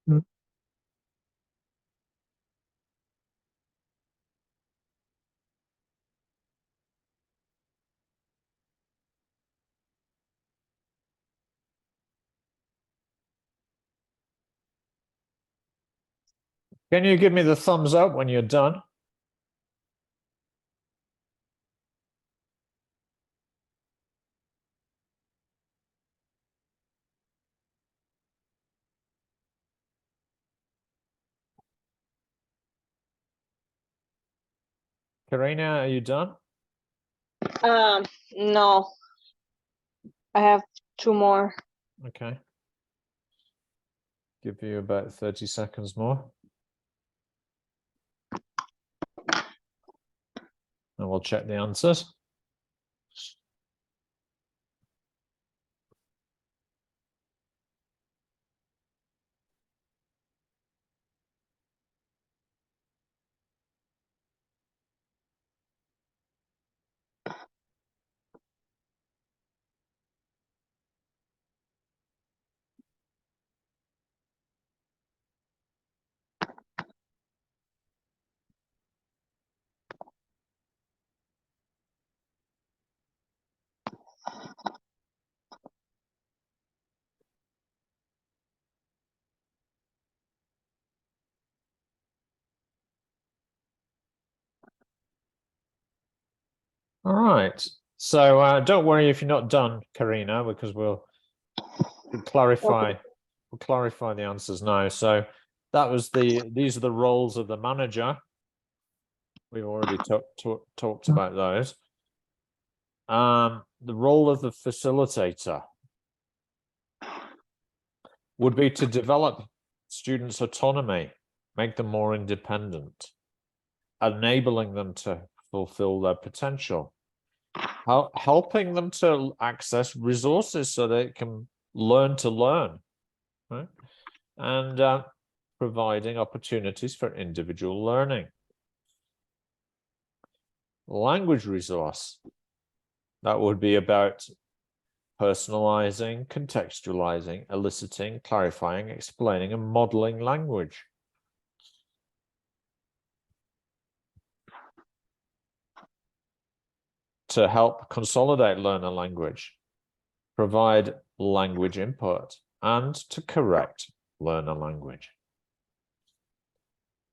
A: Can you give me the thumbs up when you're done? Karina, are you done?
D: No. I have 2 more.
A: Okay. Give you about 30 seconds more. And we'll check the answers. All right. So don't worry if you're not done, Karina, because we'll clarify the answers now. So that was these are the roles of the manager. We've already talked about those. The role of the facilitator would be to develop students' autonomy, make them more independent, enabling them to fulfill their potential, helping them to access resources so they can learn to learn, right? And providing opportunities for individual learning. Language resource, that would be about personalizing, contextualizing, eliciting, clarifying, explaining, and modeling language. To help consolidate learner language, provide language input, and to correct learner language.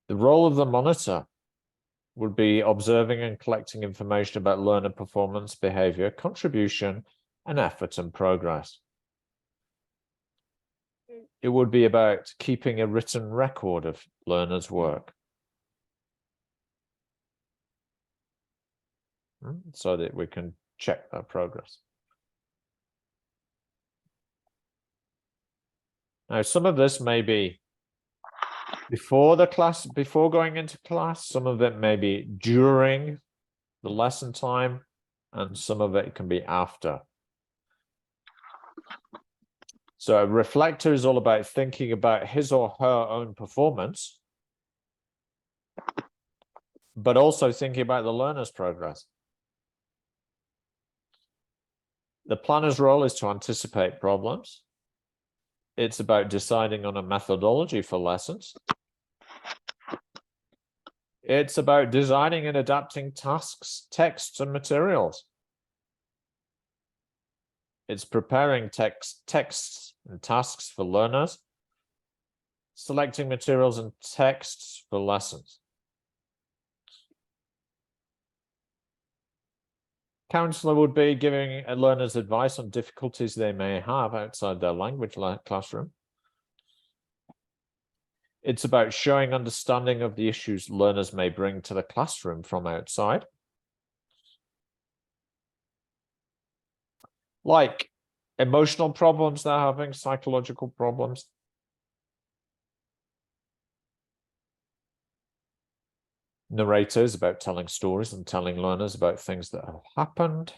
A: The role of the monitor would be observing and collecting information about learner performance, behavior, contribution, and effort and progress. It would be about keeping a written record of learners' work, so that we can check their progress. Now, some of this may be before the class, before going into class, some of it may be during the lesson time, and some of it can be after. So a reflector is all about thinking about his or her own performance, but also thinking about the learner's progress. The planner's role is to anticipate problems. It's about deciding on a methodology for lessons. It's about designing and adapting tasks, texts, and materials. It's preparing texts and tasks for learners, selecting materials and texts for lessons. Counselor would be giving learners advice on difficulties they may have outside their language classroom. It's about showing understanding of the issues learners may bring to the classroom from outside. Like emotional problems they're having, psychological problems. Narrator is about telling stories and telling learners about things that have happened.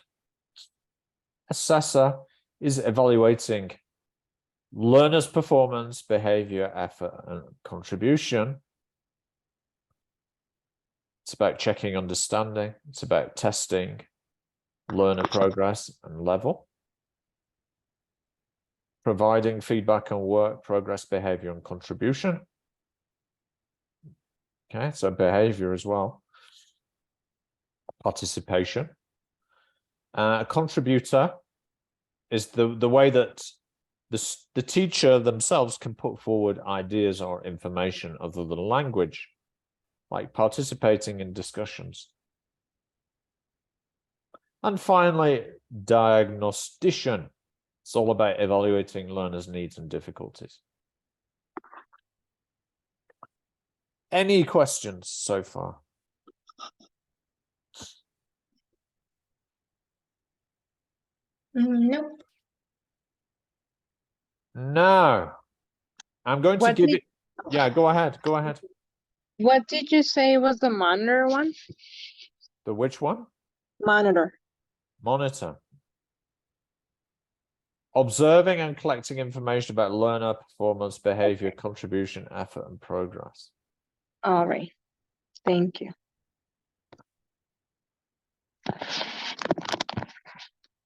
A: Assessor is evaluating learners' performance, behavior, effort, and contribution. It's about checking understanding. It's about testing learner progress and level. providing feedback on work, progress, behavior, and contribution. Okay, so behavior as well. Participation. A contributor is the way that the teacher themselves can put forward ideas or information other than language, like participating in discussions. And finally, diagnostician. It's all about evaluating learners' needs and difficulties. Any questions so far?
C: Nope.
A: No. I'm going to
D: What
A: give
D: did-
A: it. Yeah, go ahead. Go ahead.
D: What did you say was the monitor one?
A: The which one?
D: Monitor.
A: Monitor. Observing and collecting information about learner performance, behavior, contribution, effort, and progress.
D: All right. Thank you.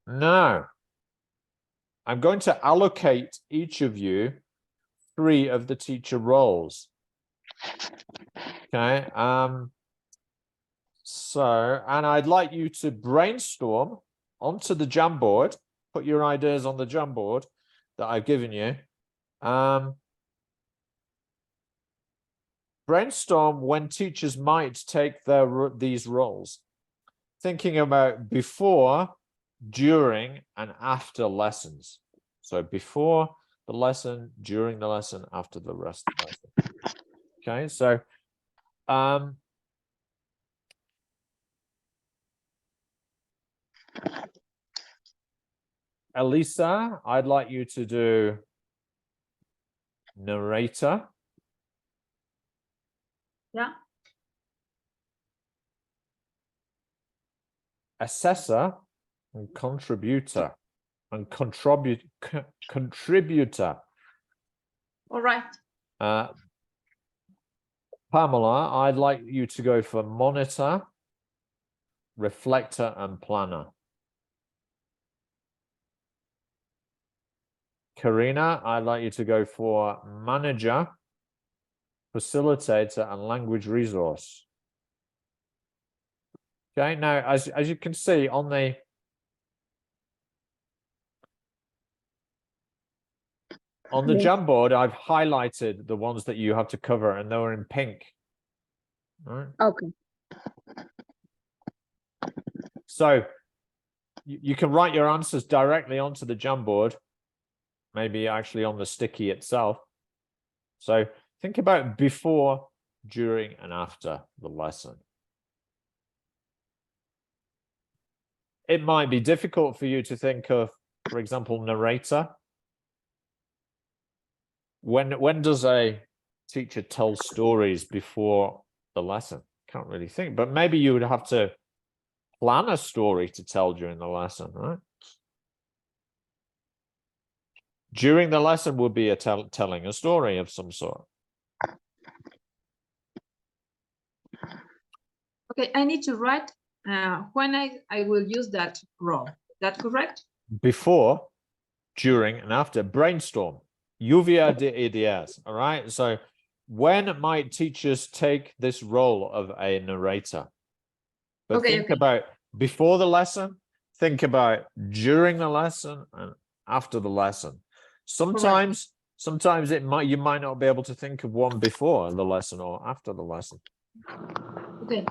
A: Now, I'm going to allocate each of you 3 of the teacher roles. Okay. And I'd like you to brainstorm onto the Jamboard, put your ideas on the Jamboard that I've given you. Brainstorm when teachers might take these roles, thinking about before, during, and after lessons. So before the lesson, during the lesson, after the rest of the lesson. Okay, so Elisa, I'd like you to do narrator.
B: Yeah.
A: Assessor and contributor contributor.
B: All right.
A: Pamela, I'd like you to go for monitor, reflector, and planner. Karina, I'd like you to go for manager, facilitator, and language resource. Okay, now as you can see on the
D: Yes.
A: Jamboard, I've highlighted the ones that you have to cover, and they were in pink. All right.
D: Okay.
A: So you can write your answers directly onto the Jamboard, maybe actually on the sticky itself. So think about before, during, and after the lesson. It might be difficult for you to think of, for example, narrator. When does a teacher tell stories before the lesson? Can't really think, but maybe you would have to plan a story to tell during the lesson, right? During the lesson would be telling a story of some sort.
B: Okay, I need to write when I will use that role. That correct?
A: Before, during, and after. Brainstorm. Lluvia de ideas. All right. So when might teachers take this role of a narrator? But
B: Okay,
A: think
B: okay.
A: about before the lesson, think about during the lesson, and after the lesson. Sometimes you might not be able to think of one before the lesson or after the lesson.
B: Okay.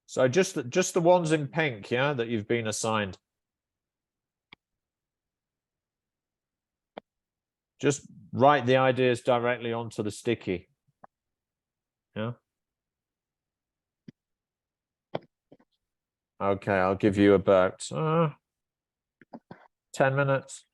A: So just the ones in pink, yeah, that you've been assigned. Just write the ideas directly onto the sticky. Yeah. Okay, I'll give you about 10 minutes.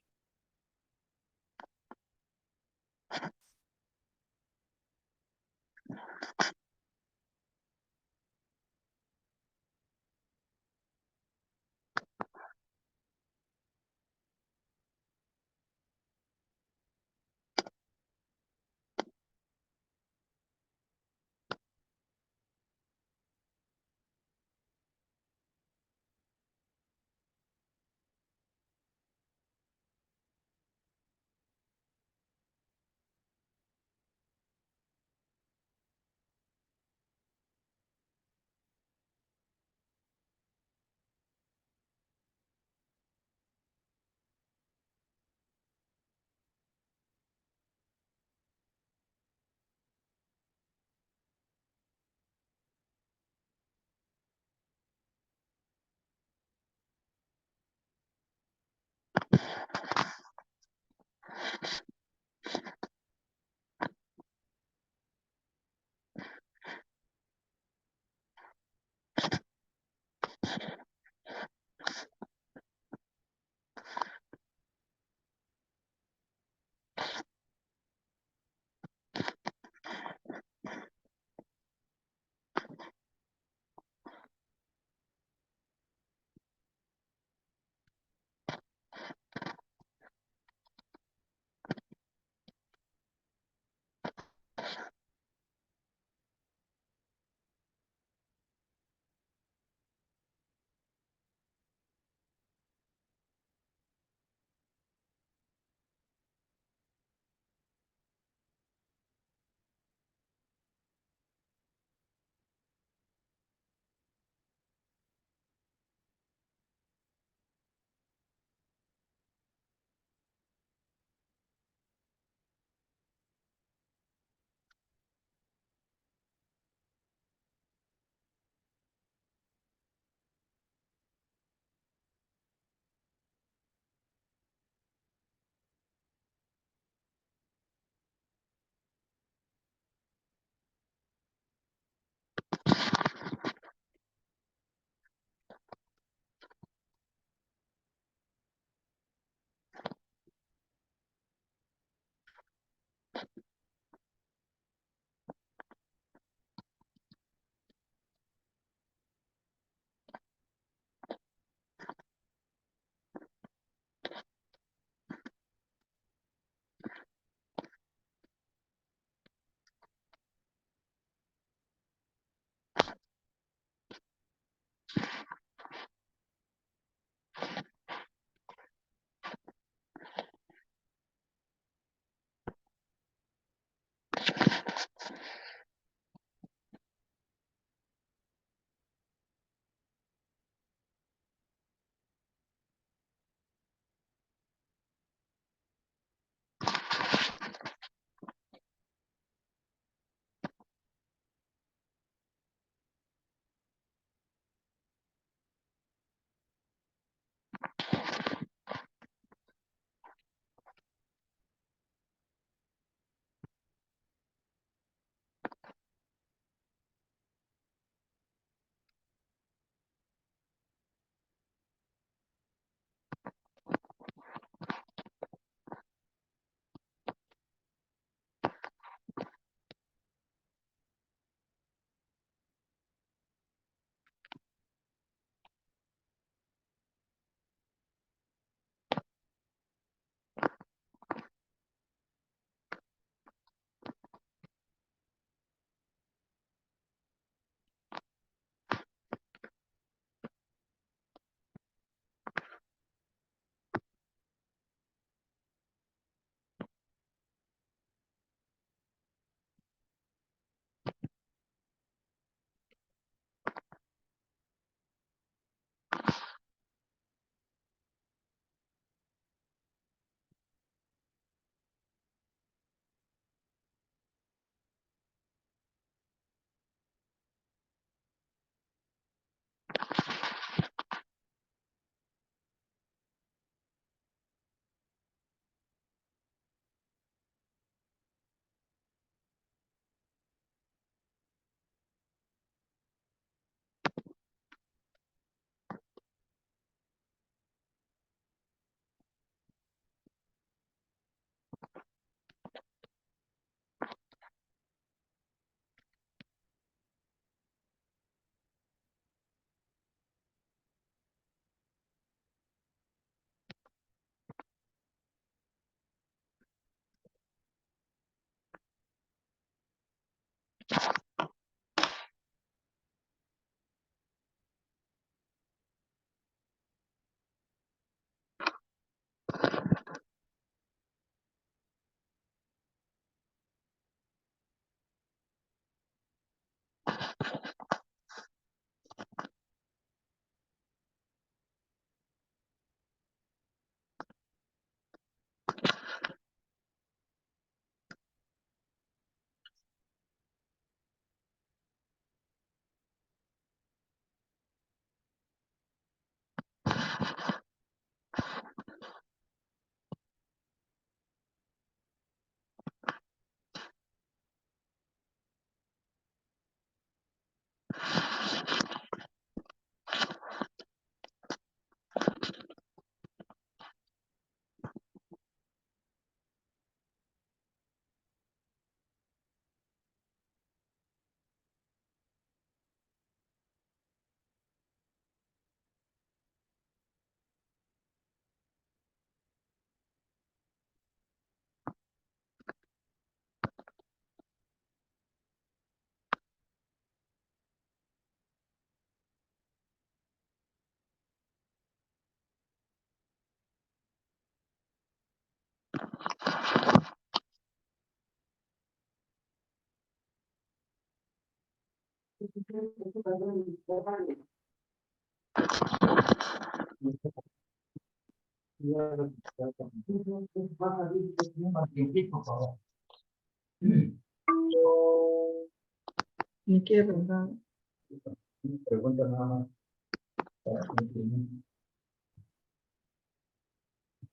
B: Me quiero preguntar.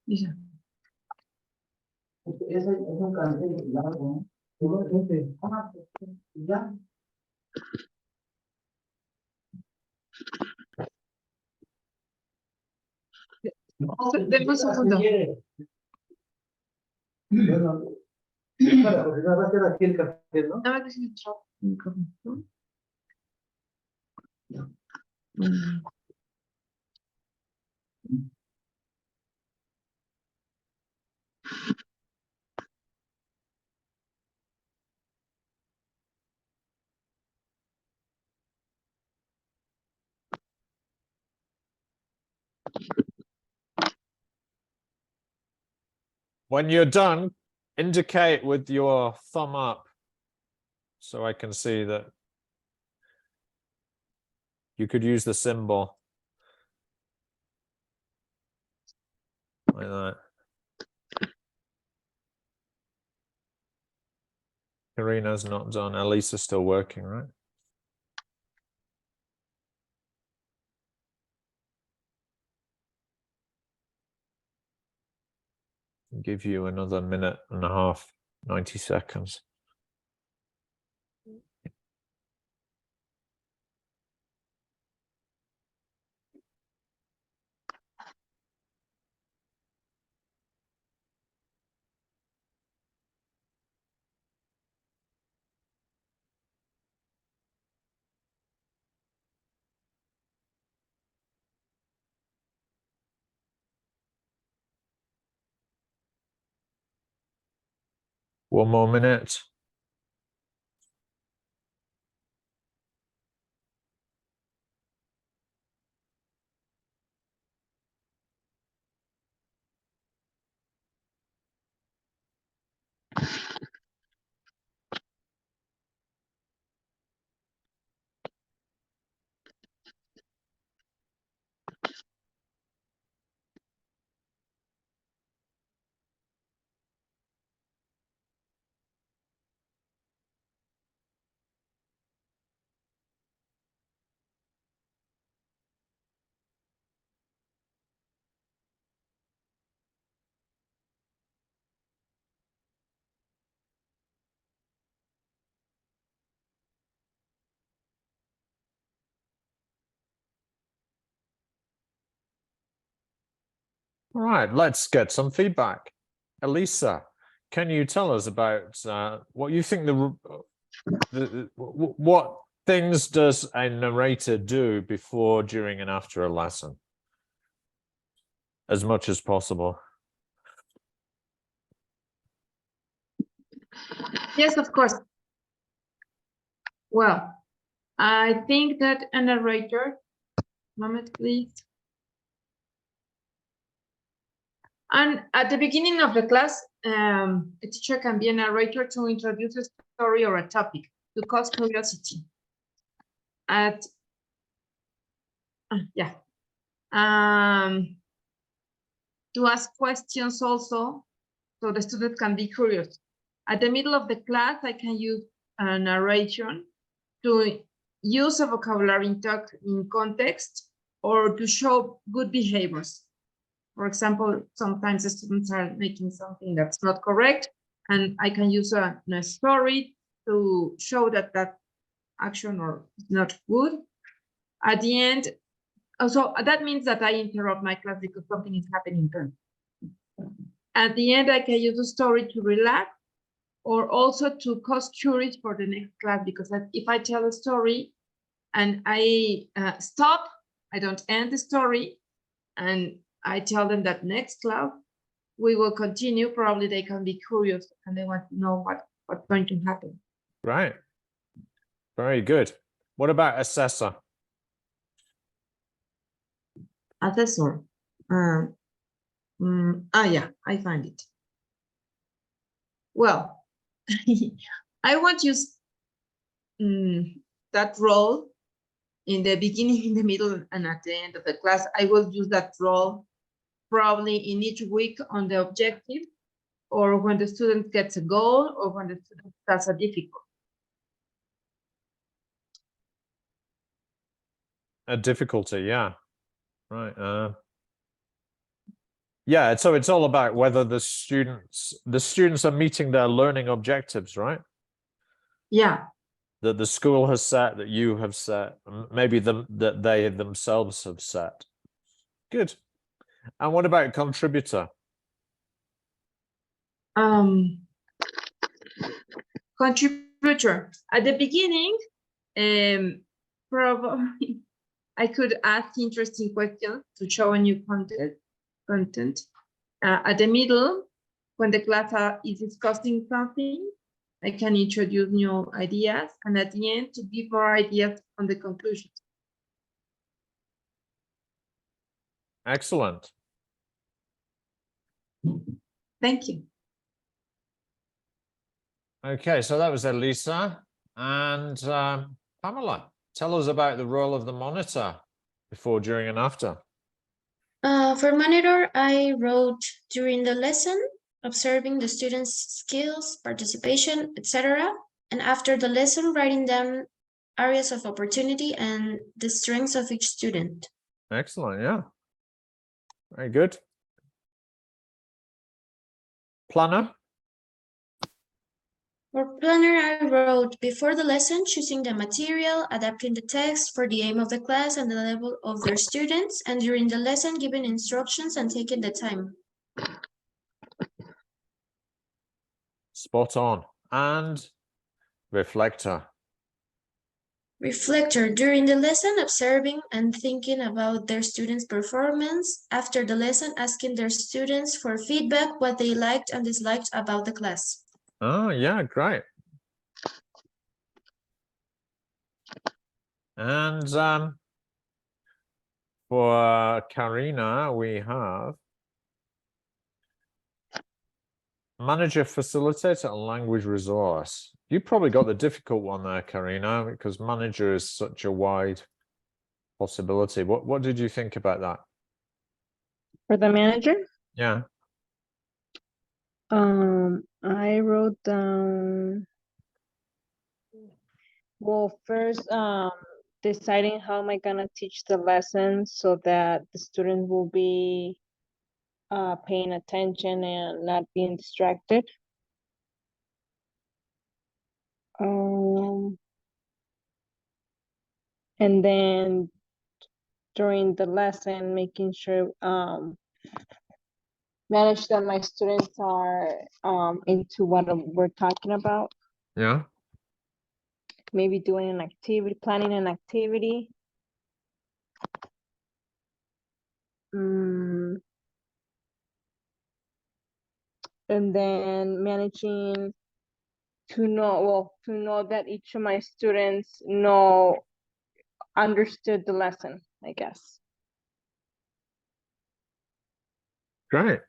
B: Dice, denme un segundo. Nada más que se me traba el micrófono. Mm.
A: When you're done, indicate with your thumb up so I can see that you could use the symbol like that. Karina's not done. Elisa's still working, right? Give you another minute and a half, 90 seconds. One more minute. All right, let's get some feedback. Elisa, can you tell us about what you think what things does a narrator do before, during, and after a lesson? As much as possible.
B: Yes, of course. Well, I think that a narrator, moment please. And at the beginning of the class, a teacher can be a narrator to introduce a story or a topic to cause curiosity. To ask questions also, so the student can be curious. At the middle of the class, I can use a narration to use a vocabulary in context or to show good behaviors. For example, sometimes the students are making something that's not correct, and I can use a story to show that that action or not good. At the end, also that means that I interrupt my class because something is happening there. At the end, I can use a story to relax or also to cause curiosity for the next class, because if I tell a story and I stop, I don't end the story, and I tell them that next class we will continue, probably they can be curious and they want to know what's going to happen.
A: Right. Very good. What about assessor?
B: Assessor. Yeah, I find it. Well, I want to use that role in the beginning, in the middle, and at the end of the class. I will use that role probably in each week on the objective, or when the student gets a goal, or when the student has a difficult.
A: A difficulty, yeah. Right. Yeah, so it's all about whether the students are meeting their learning objectives, right?
B: Yeah.
A: That the school has set, that you have set, maybe that they themselves have set. Good. And what about contributor?
B: Contributor. At the beginning, probably I could ask interesting questions to show a new content. At the middle, when the class is discussing something, I can introduce new ideas, and at the end, to give more ideas on the conclusions.
A: Excellent.
B: Thank you.
A: Okay, so that was Elisa. And Pamela, tell us about the role of the monitor before, during, and after.
C: For monitor, I wrote during the lesson, observing the students' skills, participation, etc. And after the lesson, writing down areas of opportunity and the strengths of each student.
A: Excellent, yeah. Very good. Planner?
C: For planner, I wrote before the lesson, choosing the material, adapting the text for the aim of the class and the level of their students, and during the lesson, giving instructions and taking the time.
A: Spot on. And reflector?
C: Reflector, during the lesson, observing and thinking about their students' performance. After the lesson, asking their students for feedback, what they liked and disliked about the class.
A: Oh, yeah, great. And for Karina, we have manager, facilitator, and language resource. You probably got the difficult one there, Karina, because manager is such a wide possibility. What did you think about that?
D: For the manager,
A: Yeah.
D: I wrote down, well, first, deciding how am I gonna teach the lesson so that the student will be paying attention and not being distracted. And then during the lesson, making sure manage that my students are into what we're talking about.
A: Yeah.
D: Maybe doing an activity, planning an activity. And then managing to know that each of my students understood the lesson, I guess.
A: Great.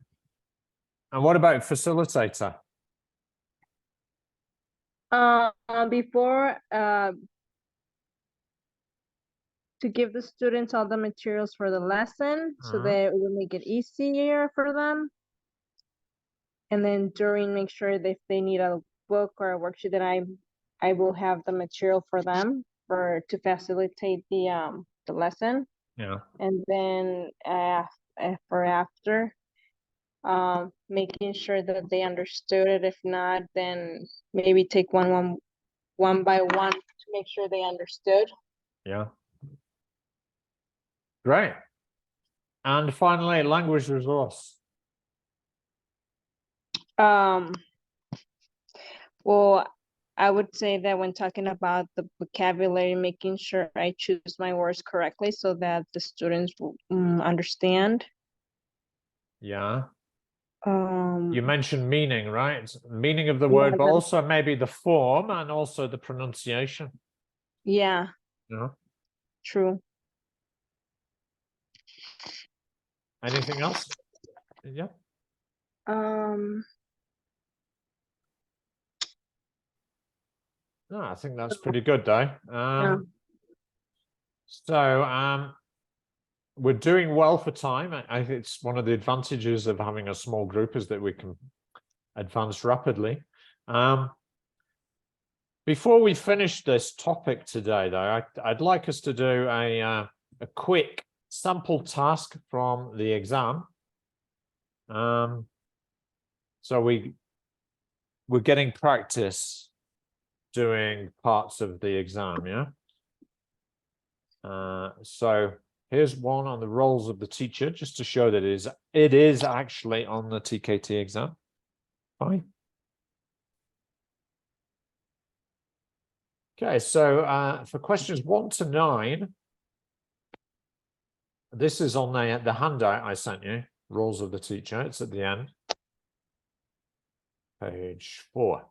A: And what about facilitator?
D: Before to give the students all the materials for the lesson so that it will make it easier for them. And then during, make sure that if they need a book or a worksheet, that I will have the material for them to facilitate the lesson.
A: Yeah.
D: And then after making sure that they understood it. If not, then maybe take one by one to make sure they understood.
A: Yeah. Great. And finally, language resource.
D: Well, I would say that when talking about the vocabulary, making sure I choose my words correctly so that the students will understand.
A: Yeah. You mentioned meaning, right? Meaning of the
D: Yeah,
A: word, but also maybe the form and also the pronunciation.
D: Yeah.
A: Yeah.
D: True.
A: Anything else? Yeah. No, I think that's pretty good, though. So we're doing well for time. I think it's one of the advantages of having a small group is that we can advance rapidly. Before we finish this topic today, though, I'd like us to do a quick sample task from the exam. So we're getting practice doing parts of the exam, yeah? So here's one on the roles of the teacher, just to show that it is actually on the TKT exam. Fine. Okay, so for questions 1 to 9, this is on the handout I sent you, roles of the teacher. It's at the end. Page 4.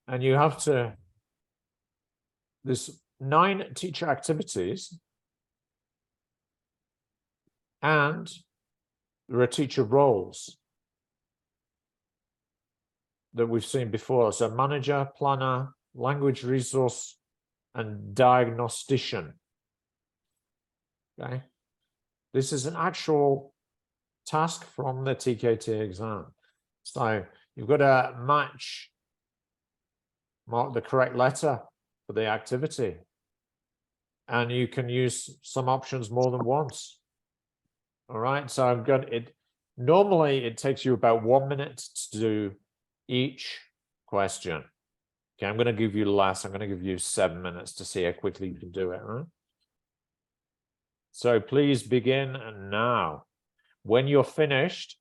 A: And you have to, there's 9 teacher activities, and there are teacher roles that we've seen before. So manager, planner, language resource, and diagnostician. Okay. This is an actual task from the TKT exam. So you've got to mark the correct letter for the activity. And you can use some options more than once. All right, so I'm going it. Normally, it takes you about 1 minute to do each question. Okay, I'm going to give you less. I'm going to give you 7 minutes to see how quickly you can do it. Right? So please begin now. When you're finished,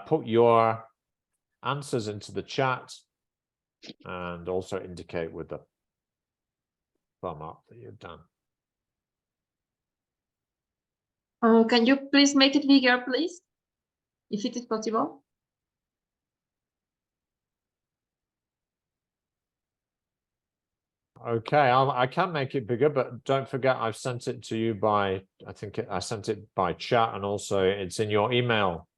A: put your answers into the chat and also indicate with the thumb up that you're done.
B: Can you please make it bigger, please? If it is possible.
A: Okay, I can make it bigger, but don't forget I've sent it to you by, I sent it by chat, and also it's in your email.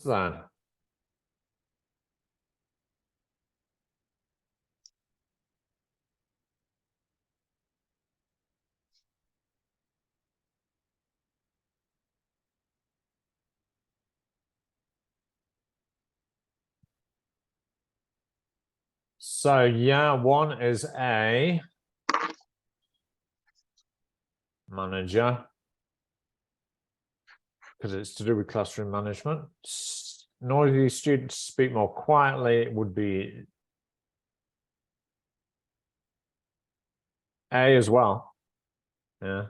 A: then. So yeah, one is A, manager, because it's to do with classroom management. Noisy students speak more quietly would be A as well. Yeah.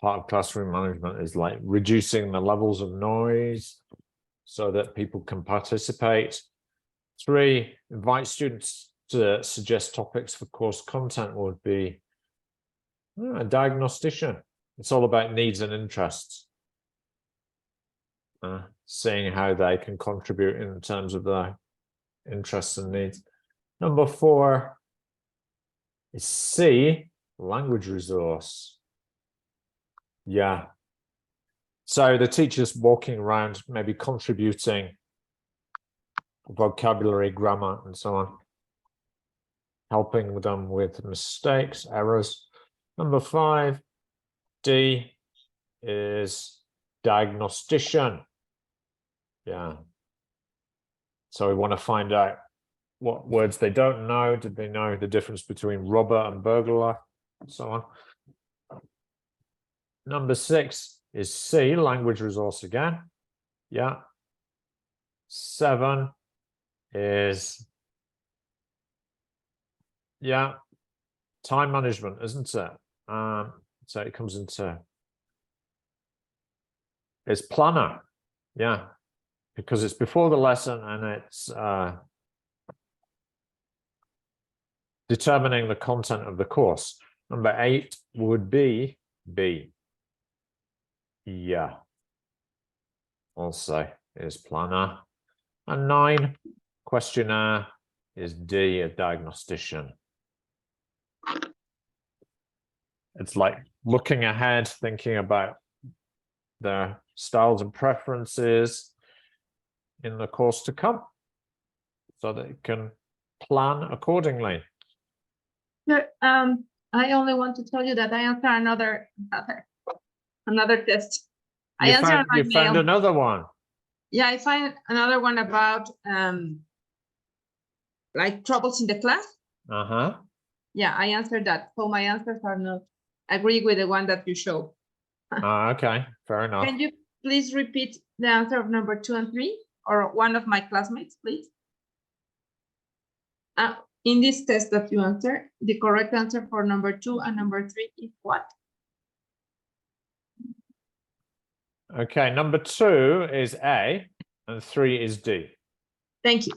A: Part of classroom management is like reducing the levels of noise so that people can participate. 3, invite students to suggest topics for course content would be a diagnostician. It's all about needs and interests. Seeing how they can contribute in terms of their interests and needs. Number 4 is C, language resource. Yeah. So the teacher's walking around, maybe contributing vocabulary, grammar, and so on, helping them with mistakes, errors. Number 5, D, is diagnostician. Yeah. So we want to find out what words they don't know. Did they know the difference between robber and burglar, and so on. Number 6 is C, language resource again. Yeah. 7 is, yeah, time management, isn't it? So it comes into, it's planner. Yeah, because it's before the lesson and it's determining the content of the course. Number 8 would be B. Yeah. Also is planner. And 9, questionnaire, is D, a diagnostician. It's like looking ahead, thinking about their styles and preferences in the course to come, so that it can plan accordingly.
B: I only want to tell you that I answered another test. I
A: You
B: answered
A: found,
B: my
A: you found
B: mail.
A: another one.
B: Yeah, I find another one about like troubles in the class.
A: Uh-huh.
B: Yeah, I answered that. So my answers are not agree with the one that you showed.
A: Okay, fair enough.
B: Can you please repeat the answer of number 2 and 3, or one of my classmates, please? In this test that you answered, the correct answer for number 2 and number 3 is what?
A: Okay, number 2 is A and 3 is D.
B: Thank you.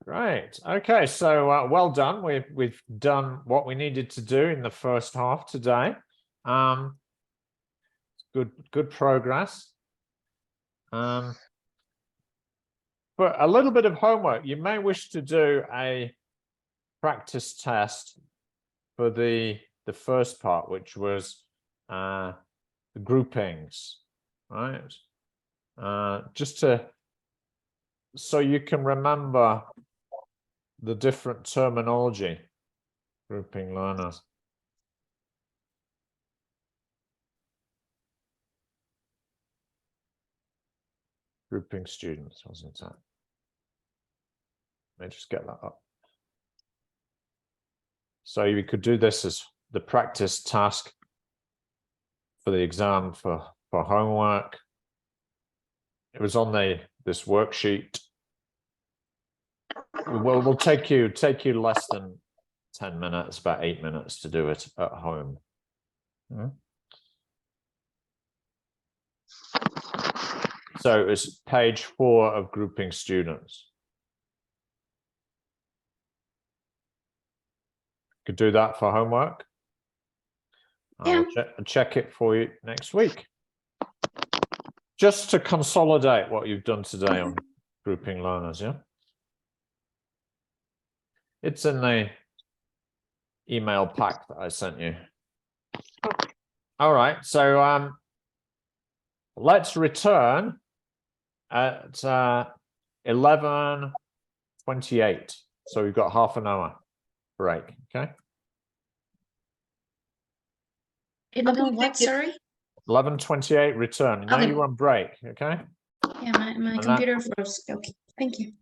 A: Right. Okay, so well done. We've done what we needed to do in the first half today. Good progress. But a little bit of homework. You may wish to do a practice test for the first part, which was the groupings, right? Just so you can remember the different terminology, grouping learners. Grouping students, wasn't that? Let me just get that up. So you could do this as the practice task for the exam for homework. It was on this worksheet. We'll take you less than 10 minutes, about 8 minutes to do it at home. So it's page 4 of grouping students. Could do that for homework.
C: Yeah.
A: I'll check it for you next week. Just to consolidate what you've done today on grouping learners, yeah? It's in the email pack that I sent you. All right, so let's return at 11:28. So we've got half an hour break, okay?
C: 11 what,
B: thank you.
C: sorry?
A: 11:28 return. Now
C: Okay.
A: you're on break, okay?
C: Yeah, my
A: that-
C: computer froze. Okay, thank you.